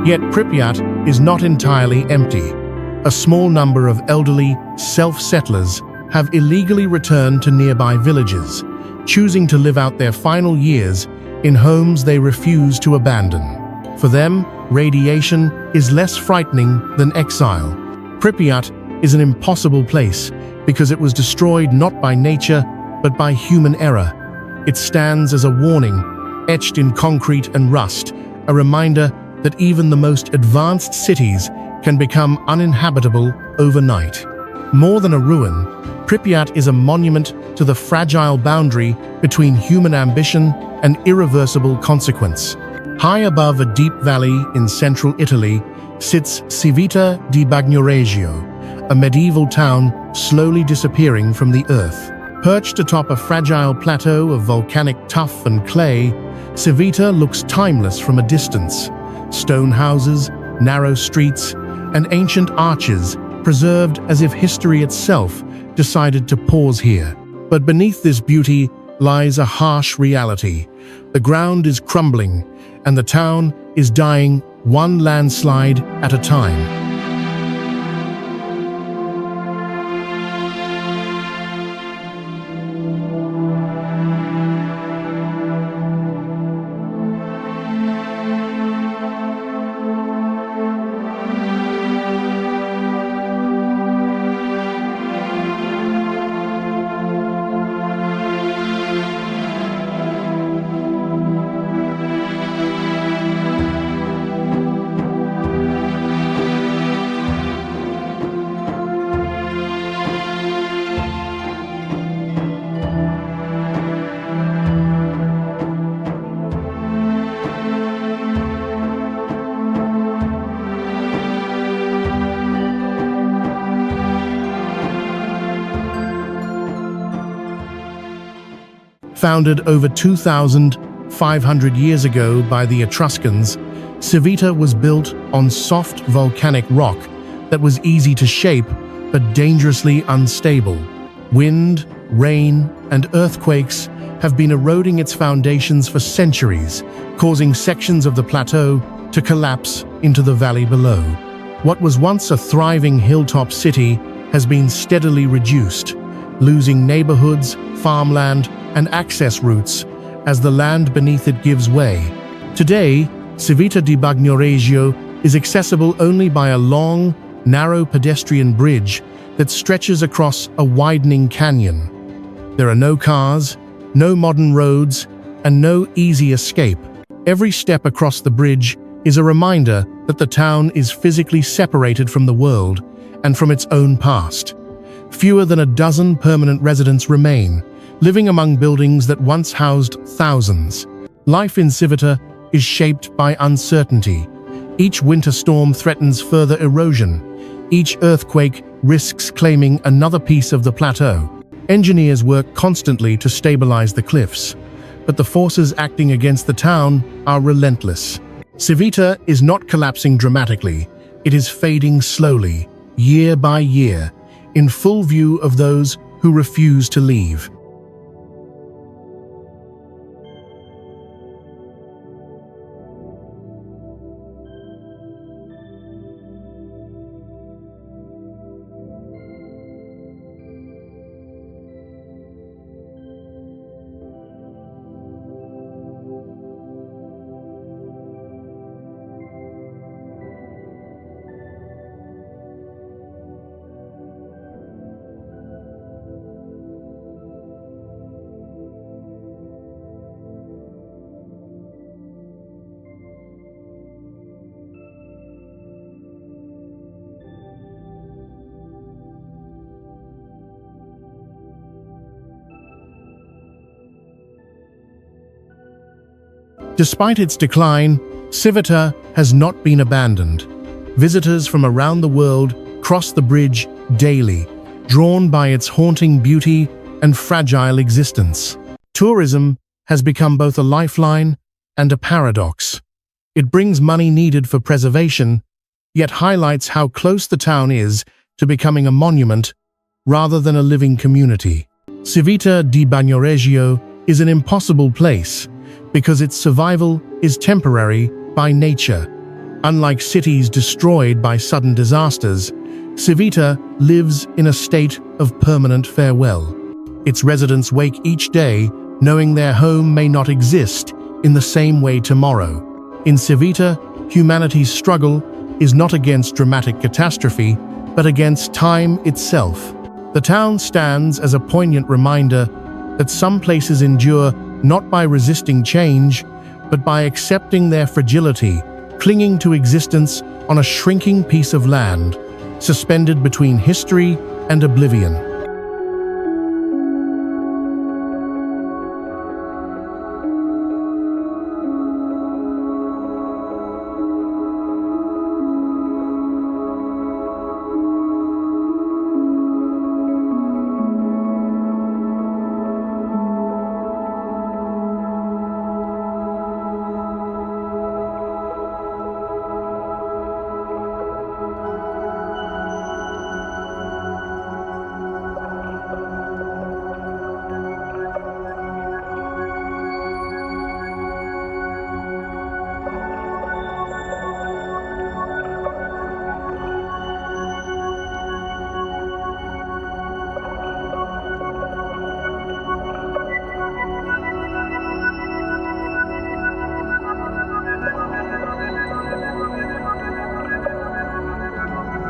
Yet Pripyat is not entirely empty. A small number of elderly, self-settlers have illegally returned to nearby villages, choosing to live out their final years in homes they refuse to abandon. For them, radiation is less frightening than exile. Pripyat is an impossible place because it was destroyed not by nature, but by human error. It stands as a warning, etched in concrete and rust, a reminder that even the most advanced cities can become uninhabitable overnight. More than a ruin, Pripyat is a monument to the fragile boundary between human ambition and irreversible consequence. High above a deep valley in central Italy sits Civita di Bagnoregio, a medieval town slowly disappearing from the earth. Perched atop a fragile plateau of volcanic tuff and clay, Civita looks timeless from a distance. Stone houses, narrow streets, and ancient arches preserved as if history itself decided to pause here. But beneath this beauty lies a harsh reality. The ground is crumbling, and the town is dying one landslide at a time. Founded over 2,500 years ago by the Etruscans, Civita was built on soft volcanic rock that was easy to shape but dangerously unstable. Wind, rain, and earthquakes have been eroding its foundations for centuries, causing sections of the plateau to collapse into the valley below. What was once a thriving hilltop city has been steadily reduced, losing neighborhoods, farmland, and access routes as the land beneath it gives way. Today, Civita di Bagnoregio is accessible only by a long, narrow pedestrian bridge that stretches across a widening canyon. There are no cars, no modern roads, and no easy escape. Every step across the bridge is a reminder that the town is physically separated from the world and from its own past. Fewer than a dozen permanent residents remain, living among buildings that once housed thousands. Life in Civita is shaped by uncertainty. Each winter storm threatens further erosion. Each earthquake risks claiming another piece of the plateau. Engineers work constantly to stabilize the cliffs, but the forces acting against the town are relentless. Civita is not collapsing dramatically. It is fading slowly, year by year, in full view of those who refuse to leave. Despite its decline, Civita has not been abandoned. Visitors from around the world cross the bridge daily, drawn by its haunting beauty and fragile existence. Tourism has become both a lifeline and a paradox. It brings money needed for preservation, yet highlights how close the town is to becoming a monument rather than a living community. Civita di Bagnoregio is an impossible place, because its survival is temporary by nature. Unlike cities destroyed by sudden disasters, Civita lives in a state of permanent farewell. Its residents wake each day knowing their home may not exist in the same way tomorrow. In Civita, humanity's struggle is not against dramatic catastrophe, but against time itself. The town stands as a poignant reminder that some places endure not by resisting change, but by accepting their fragility, clinging to existence on a shrinking piece of land, suspended between history and oblivion.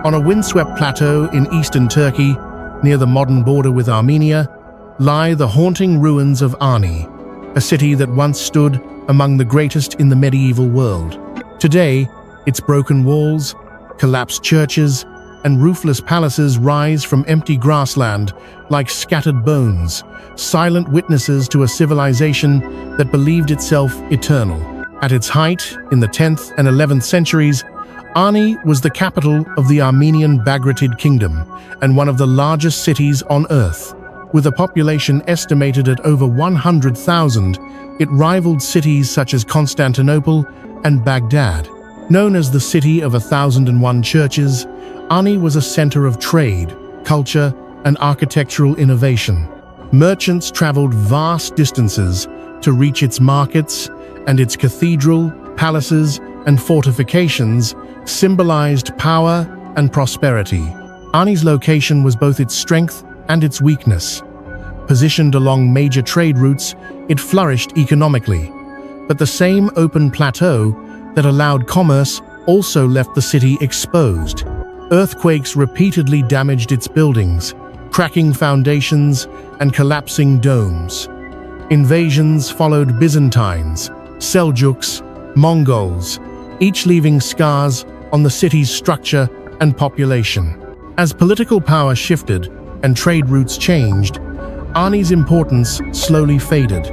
On a windswept plateau in eastern Turkey, near the modern border with Armenia, lie the haunting ruins of Ani, a city that once stood among the greatest in the medieval world. Today, its broken walls, collapsed churches, and roofless palaces rise from empty grassland like scattered bones, silent witnesses to a civilization that believed itself eternal. At its height, in the 10th and 11th centuries, Ani was the capital of the Armenian Bagratid Kingdom and one of the largest cities on earth. With a population estimated at over 100,000, it rivaled cities such as Constantinople and Baghdad. Known as the City of 1,001 Churches, Ani was a center of trade, culture, and architectural innovation. Merchants traveled vast distances to reach its markets, and its cathedral, palaces, and fortifications symbolized power and prosperity. Ani's location was both its strength and its weakness. Positioned along major trade routes, it flourished economically. But the same open plateau that allowed commerce also left the city exposed. Earthquakes repeatedly damaged its buildings, cracking foundations and collapsing domes. Invasions followed Byzantines, Seljuks, Mongols, each leaving scars on the city's structure and population. As political power shifted and trade routes changed, Ani's importance slowly faded.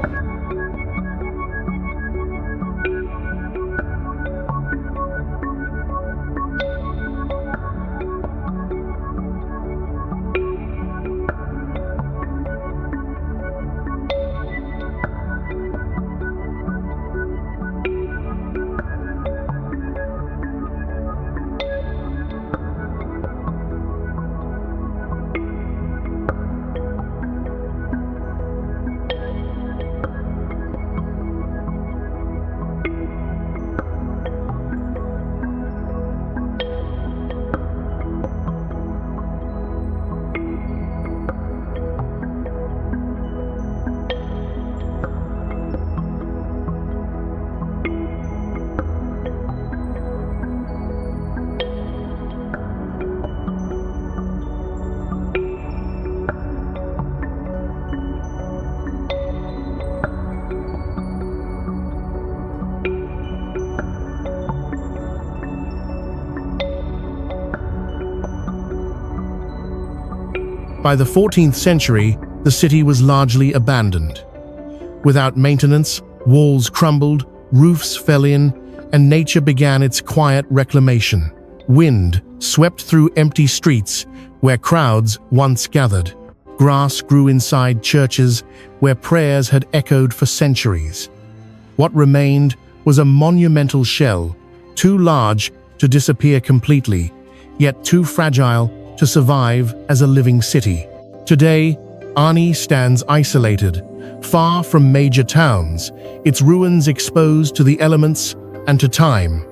By the 14th century, the city was largely abandoned. Without maintenance, walls crumbled, roofs fell in, and nature began its quiet reclamation. Wind swept through empty streets where crowds once gathered. Grass grew inside churches where prayers had echoed for centuries. What remained was a monumental shell, too large to disappear completely, yet too fragile to survive as a living city. Today, Ani stands isolated, far from major towns, its ruins exposed to the elements and to time.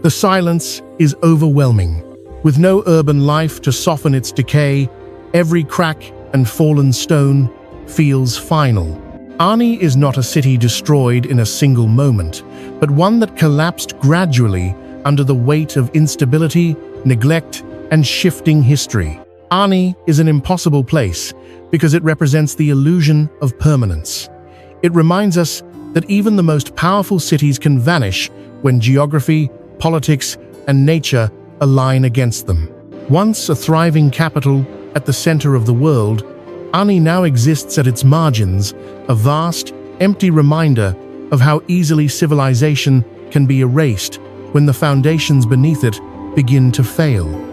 The silence is overwhelming. With no urban life to soften its decay, every crack and fallen stone feels final. Ani is not a city destroyed in a single moment, but one that collapsed gradually under the weight of instability, neglect, and shifting history. Ani is an impossible place because it represents the illusion of permanence. It reminds us that even the most powerful cities can vanish when geography, politics, and nature align against them. Once a thriving capital at the center of the world, Ani now exists at its margins, a vast, empty reminder of how easily civilization can be erased when the foundations beneath it begin to fail.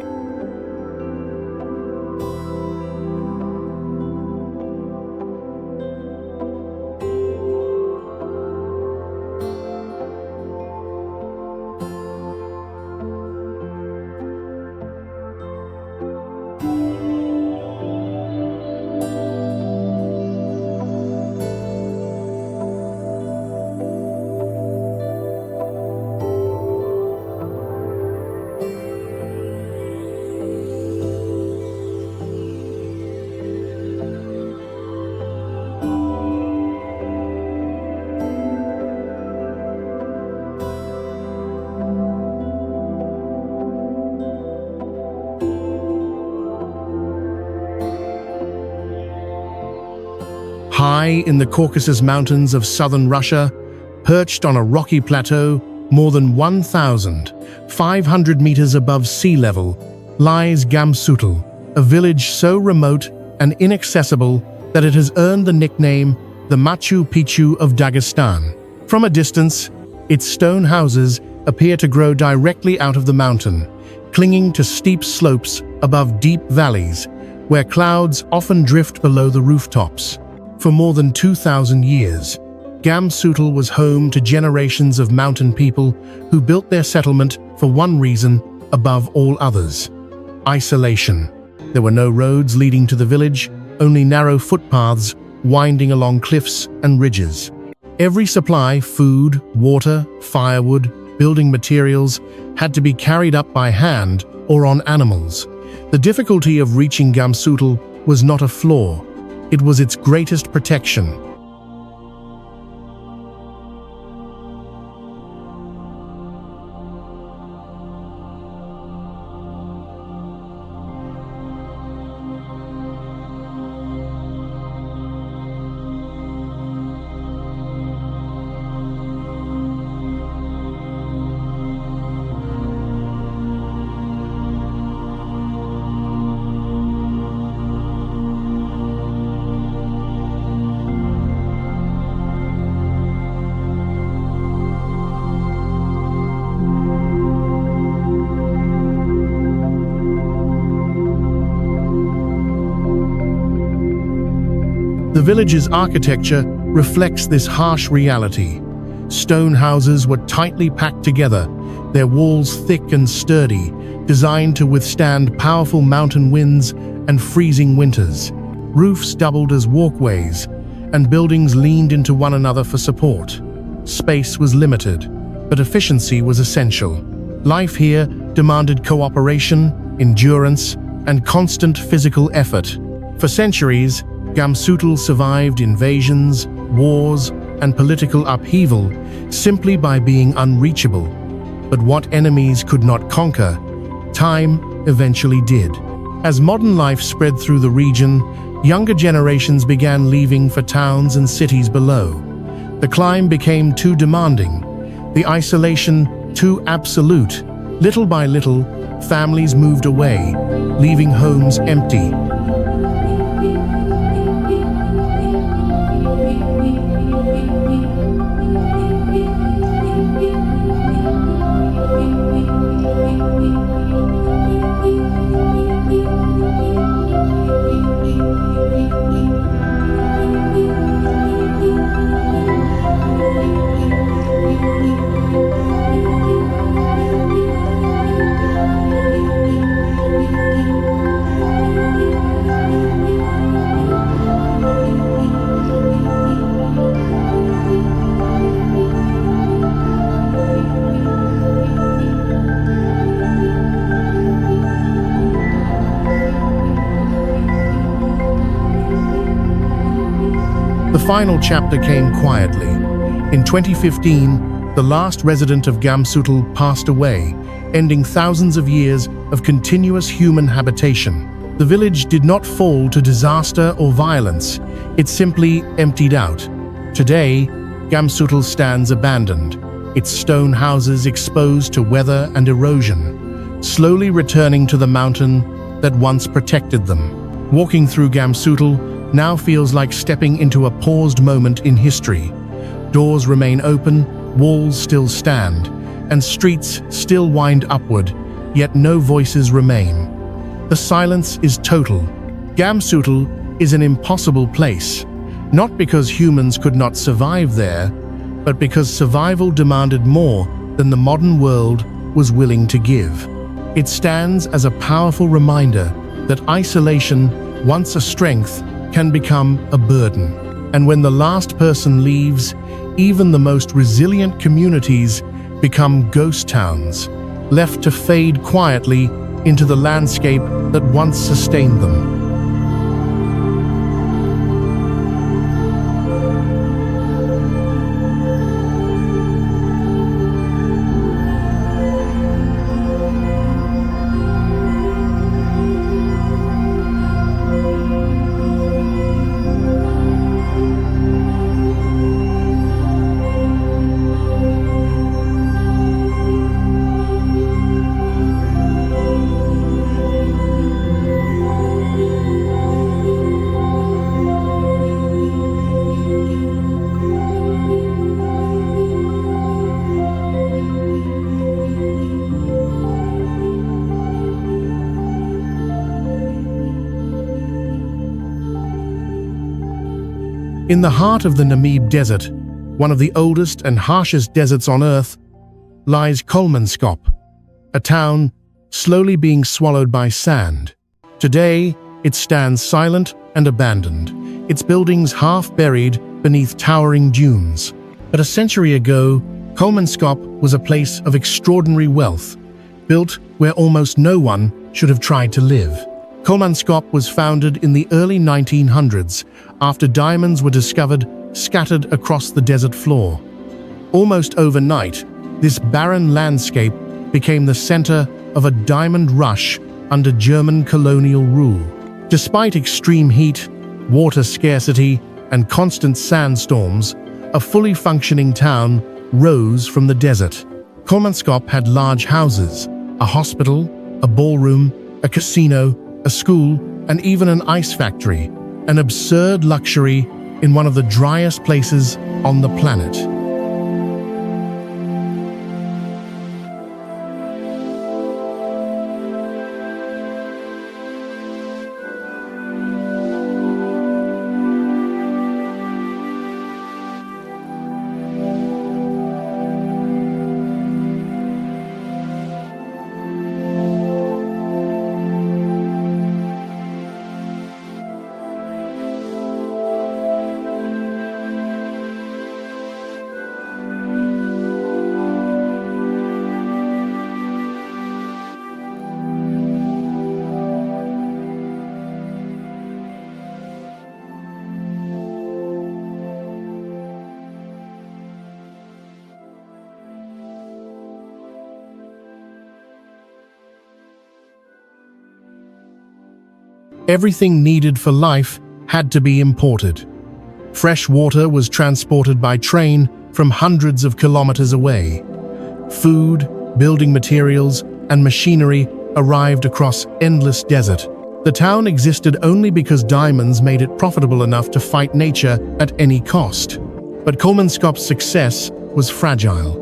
High in the Caucasus Mountains of southern Russia, perched on a rocky plateau more than 1,500 meters above sea level, lies Gamsutl, a village so remote and inaccessible that it has earned the nickname the Machu Picchu of Dagestan. From a distance, its stone houses appear to grow directly out of the mountain, clinging to steep slopes above deep valleys, where clouds often drift below the rooftops. For more than 2,000 years, Gamsutl was home to generations of mountain people who built their settlement for one reason above all others: isolation. There were no roads leading to the village, only narrow footpaths winding along cliffs and ridges. Every supply, food, water, firewood, building materials, had to be carried up by hand or on animals. The difficulty of reaching Gamsutl was not a flaw. It was its greatest protection. The village's architecture reflects this harsh reality. Stone houses were tightly packed together, their walls thick and sturdy, designed to withstand powerful mountain winds and freezing winters. Roofs doubled as walkways, and buildings leaned into one another for support. Space was limited, but efficiency was essential. Life here demanded cooperation, endurance, and constant physical effort. For centuries, Gamsutl survived invasions, wars, and political upheaval simply by being unreachable. But what enemies could not conquer, time eventually did. As modern life spread through the region, younger generations began leaving for towns and cities below. The climb became too demanding, the isolation too absolute. Little by little, families moved away, leaving homes empty. The final chapter came quietly. In 2015, the last resident of Gamsutl passed away, ending thousands of years of continuous human habitation. The village did not fall to disaster or violence, it simply emptied out. Today, Gamsutl stands abandoned, its stone houses exposed to weather and erosion, slowly returning to the mountain that once protected them. Walking through Gamsutl now feels like stepping into a paused moment in history. Doors remain open, walls still stand, and streets still wind upward, yet no voices remain. The silence is total. Gamsutl is an impossible place, not because humans could not survive there, but because survival demanded more than the modern world was willing to give. It stands as a powerful reminder that isolation, once a strength, can become a burden. And when the last person leaves, even the most resilient communities become ghost towns, left to fade quietly into the landscape that once sustained them. In the heart of the Namib Desert, one of the oldest and harshest deserts on Earth, lies Kolmanskop, a town slowly being swallowed by sand. Today, it stands silent and abandoned, its buildings half buried beneath towering dunes. But a century ago, Kolmanskop was a place of extraordinary wealth, built where almost no one should have tried to live. Kolmanskop was founded in the early 1900s after diamonds were discovered scattered across the desert floor. Almost overnight, this barren landscape became the center of a diamond rush under German colonial rule. Despite extreme heat, water scarcity, and constant sandstorms, a fully functioning town rose from the desert. Kolmanskop had large houses, a hospital, a ballroom, a casino, a school, and even an ice factory, an absurd luxury in one of the driest places on the planet. Everything needed for life had to be imported. Fresh water was transported by train from hundreds of kilometers away. Food, building materials, and machinery arrived across endless desert. The town existed only because diamonds made it profitable enough to fight nature at any cost. But Kolmanskop's success was fragile.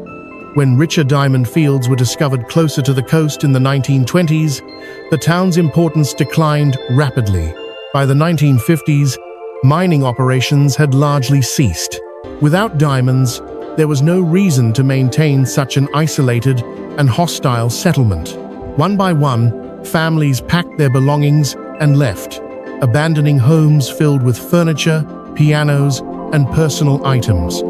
When richer diamond fields were discovered closer to the coast in the 1920s, the town's importance declined rapidly. By the 1950s, mining operations had largely ceased. Without diamonds, there was no reason to maintain such an isolated and hostile settlement. One by one, families packed their belongings and left, abandoning homes filled with furniture, pianos, and personal items.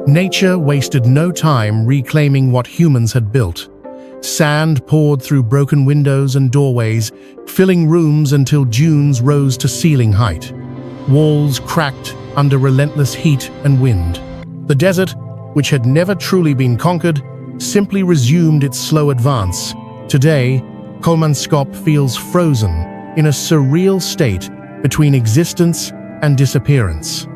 Nature wasted no time reclaiming what humans had built. Sand poured through broken windows and doorways, filling rooms until dunes rose to ceiling height. Walls cracked under relentless heat and wind. The desert, which had never truly been conquered, simply resumed its slow advance. Today, Kolmanskop feels frozen in a surreal state between existence and disappearance.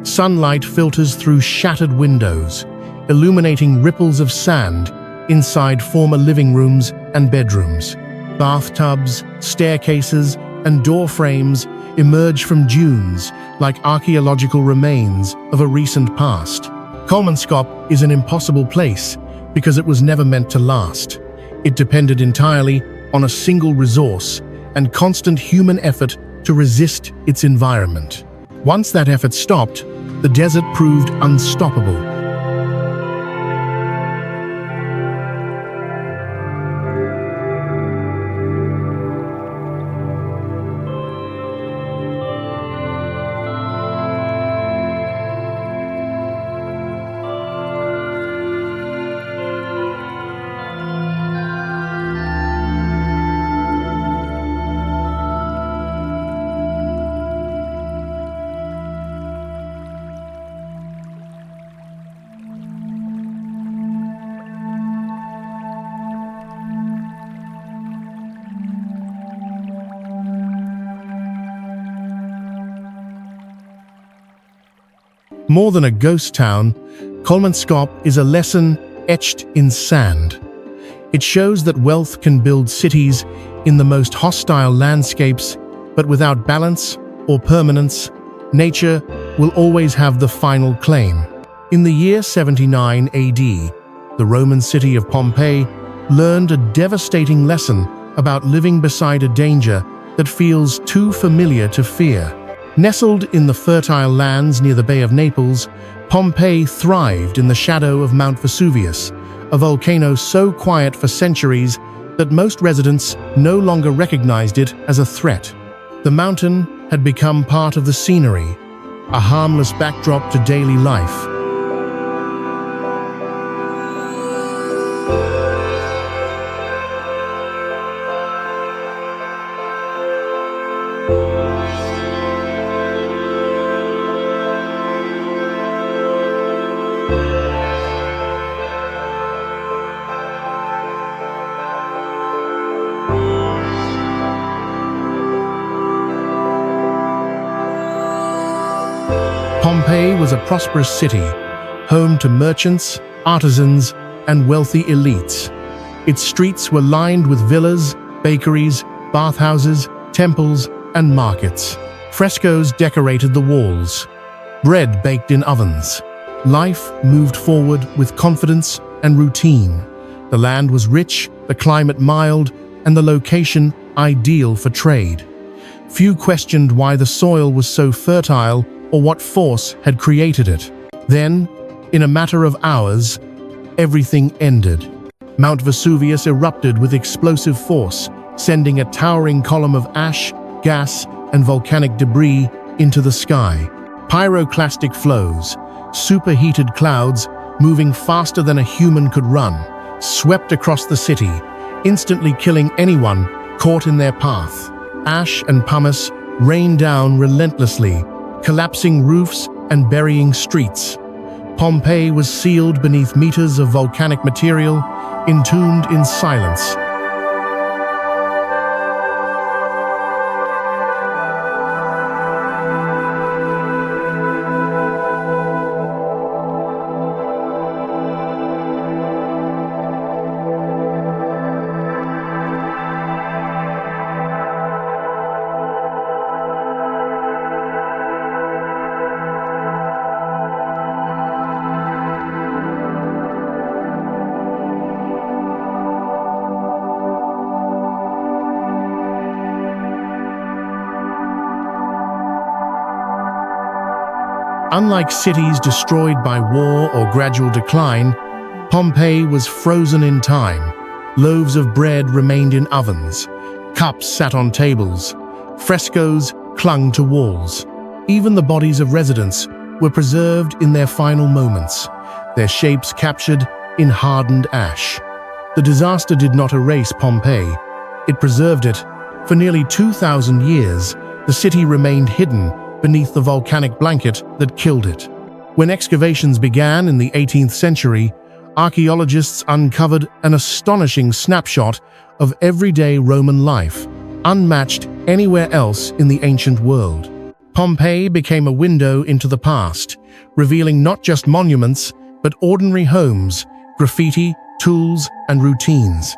Sunlight filters through shattered windows, illuminating ripples of sand inside former living rooms and bedrooms. Bathtubs, staircases, and door frames emerge from dunes like archaeological remains of a recent past. Kolmanskop is an impossible place because it was never meant to last. It depended entirely on a single resource and constant human effort to resist its environment. Once that effort stopped, the desert proved unstoppable. More than a ghost town, Kolmanskop is a lesson etched in sand. It shows that wealth can build cities in the most hostile landscapes, but without balance or permanence, nature will always have the final claim. In the year 79 AD, the Roman city of Pompeii learned a devastating lesson about living beside a danger that feels too familiar to fear. Nestled in the fertile lands near the Bay of Naples, Pompeii thrived in the shadow of Mount Vesuvius, a volcano so quiet for centuries that most residents no longer recognized it as a threat. The mountain had become part of the scenery, a harmless backdrop to daily life. Pompeii was a prosperous city, home to merchants, artisans, and wealthy elites. Its streets were lined with villas, bakeries, bathhouses, temples, and markets. Frescoes decorated the walls. Bread baked in ovens. Life moved forward with confidence and routine. The land was rich, the climate mild, and the location ideal for trade. Few questioned why the soil was so fertile or what force had created it. Then, in a matter of hours, everything ended. Mount Vesuvius erupted with explosive force, sending a towering column of ash, gas, and volcanic debris into the sky. Pyroclastic flows, superheated clouds moving faster than a human could run, swept across the city, instantly killing anyone caught in their path. Ash and pumice rained down relentlessly, collapsing roofs and burying streets. Pompeii was sealed beneath meters of volcanic material, entombed in silence. Unlike cities destroyed by war or gradual decline, Pompeii was frozen in time. Loaves of bread remained in ovens, cups sat on tables, frescoes clung to walls. Even the bodies of residents were preserved in their final moments, their shapes captured in hardened ash. The disaster did not erase Pompeii, it preserved it. For nearly 2,000 years, the city remained hidden beneath the volcanic blanket that killed it. When excavations began in the 18th century, archaeologists uncovered an astonishing snapshot of everyday Roman life, unmatched anywhere else in the ancient world. Pompeii became a window into the past, revealing not just monuments, but ordinary homes, graffiti, tools, and routines.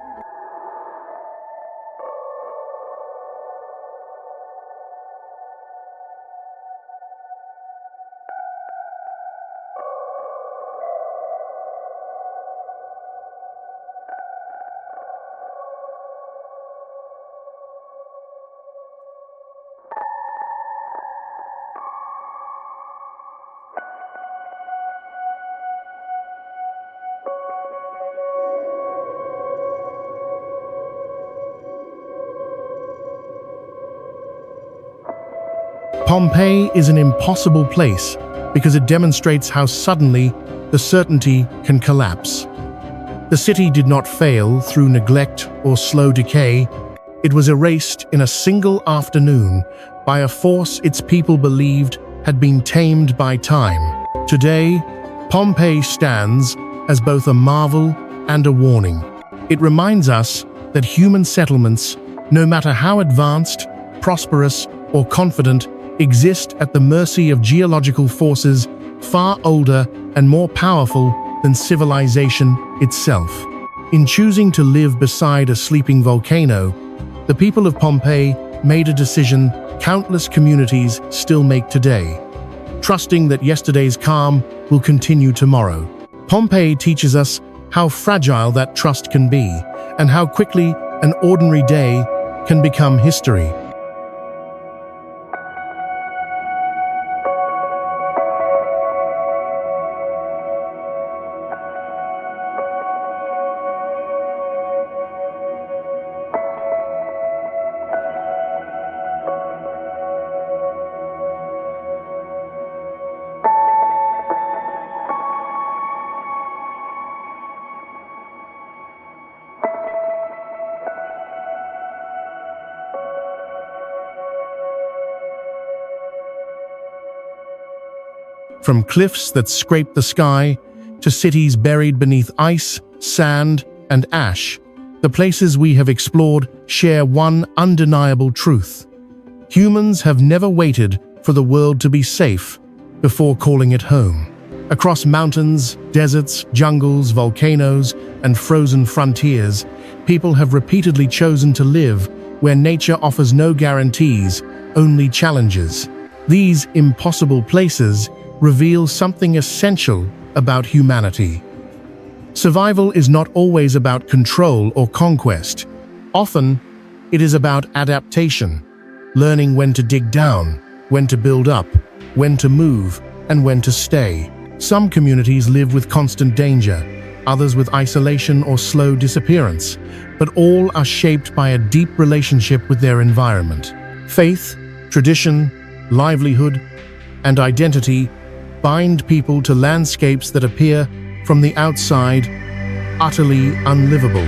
Pompeii is an impossible place because it demonstrates how suddenly the certainty can collapse. The city did not fail through neglect or slow decay. It was erased in a single afternoon by a force its people believed had been tamed by time. Today, Pompeii stands as both a marvel and a warning. It reminds us that human settlements, no matter how advanced, prosperous, or confident, exist at the mercy of geological forces far older and more powerful than civilization itself. In choosing to live beside a sleeping volcano, the people of Pompeii made a decision countless communities still make today, trusting that yesterday's calm will continue tomorrow. Pompeii teaches us how fragile that trust can be and how quickly an ordinary day can become history. From cliffs that scrape the sky to cities buried beneath ice, sand, and ash, the places we have explored share one undeniable truth. Humans have never waited for the world to be safe before calling it home. Across mountains, deserts, jungles, volcanoes, and frozen frontiers, people have repeatedly chosen to live where nature offers no guarantees, only challenges. These impossible places reveal something essential about humanity. Survival is not always about control or conquest. Often, It is about adaptation, learning when to dig down, when to build up, when to move, and when to stay. Some communities live with constant danger, others with isolation or slow disappearance, but all are shaped by a deep relationship with their environment. Faith, tradition, livelihood, and identity bind people to landscapes that appear, from the outside, utterly unlivable.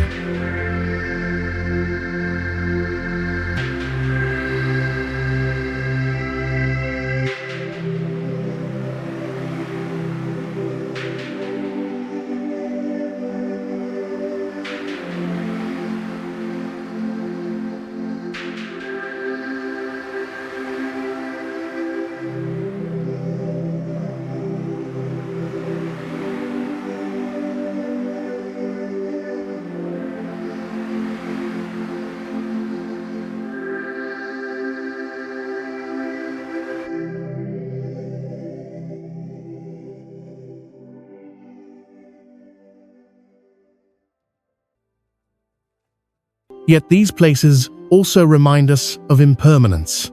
Yet these places also remind us of impermanence.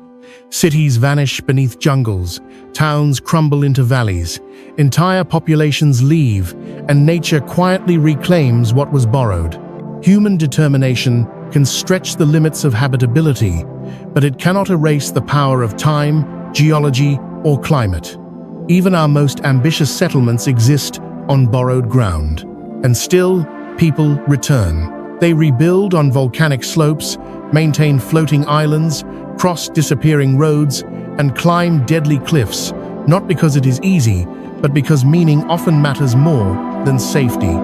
Cities vanish beneath jungles, towns crumble into valleys, entire populations leave, and nature quietly reclaims what was borrowed. Human determination can stretch the limits of habitability, but it cannot erase the power of time, geology, or climate. Even our most ambitious settlements exist on borrowed ground, and still, people return. They rebuild on volcanic slopes, maintain floating islands, cross disappearing roads, and climb deadly cliffs, not because it is easy, but because meaning often matters more than safety.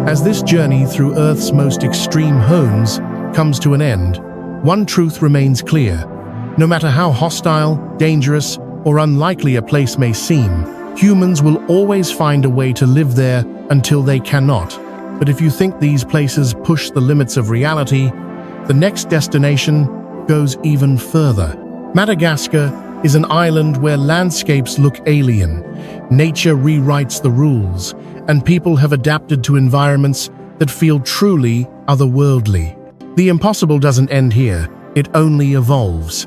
As this journey through Earth's most extreme homes comes to an end, one truth remains clear. No matter how hostile, dangerous, or unlikely a place may seem, humans will always find a way to live there until they cannot. But if you think these places push the limits of reality, the next destination goes even further. Madagascar is an island where landscapes look alien. Nature rewrites the rules, and people have adapted to environments that feel truly otherworldly. The impossible doesn't end here, it only evolves.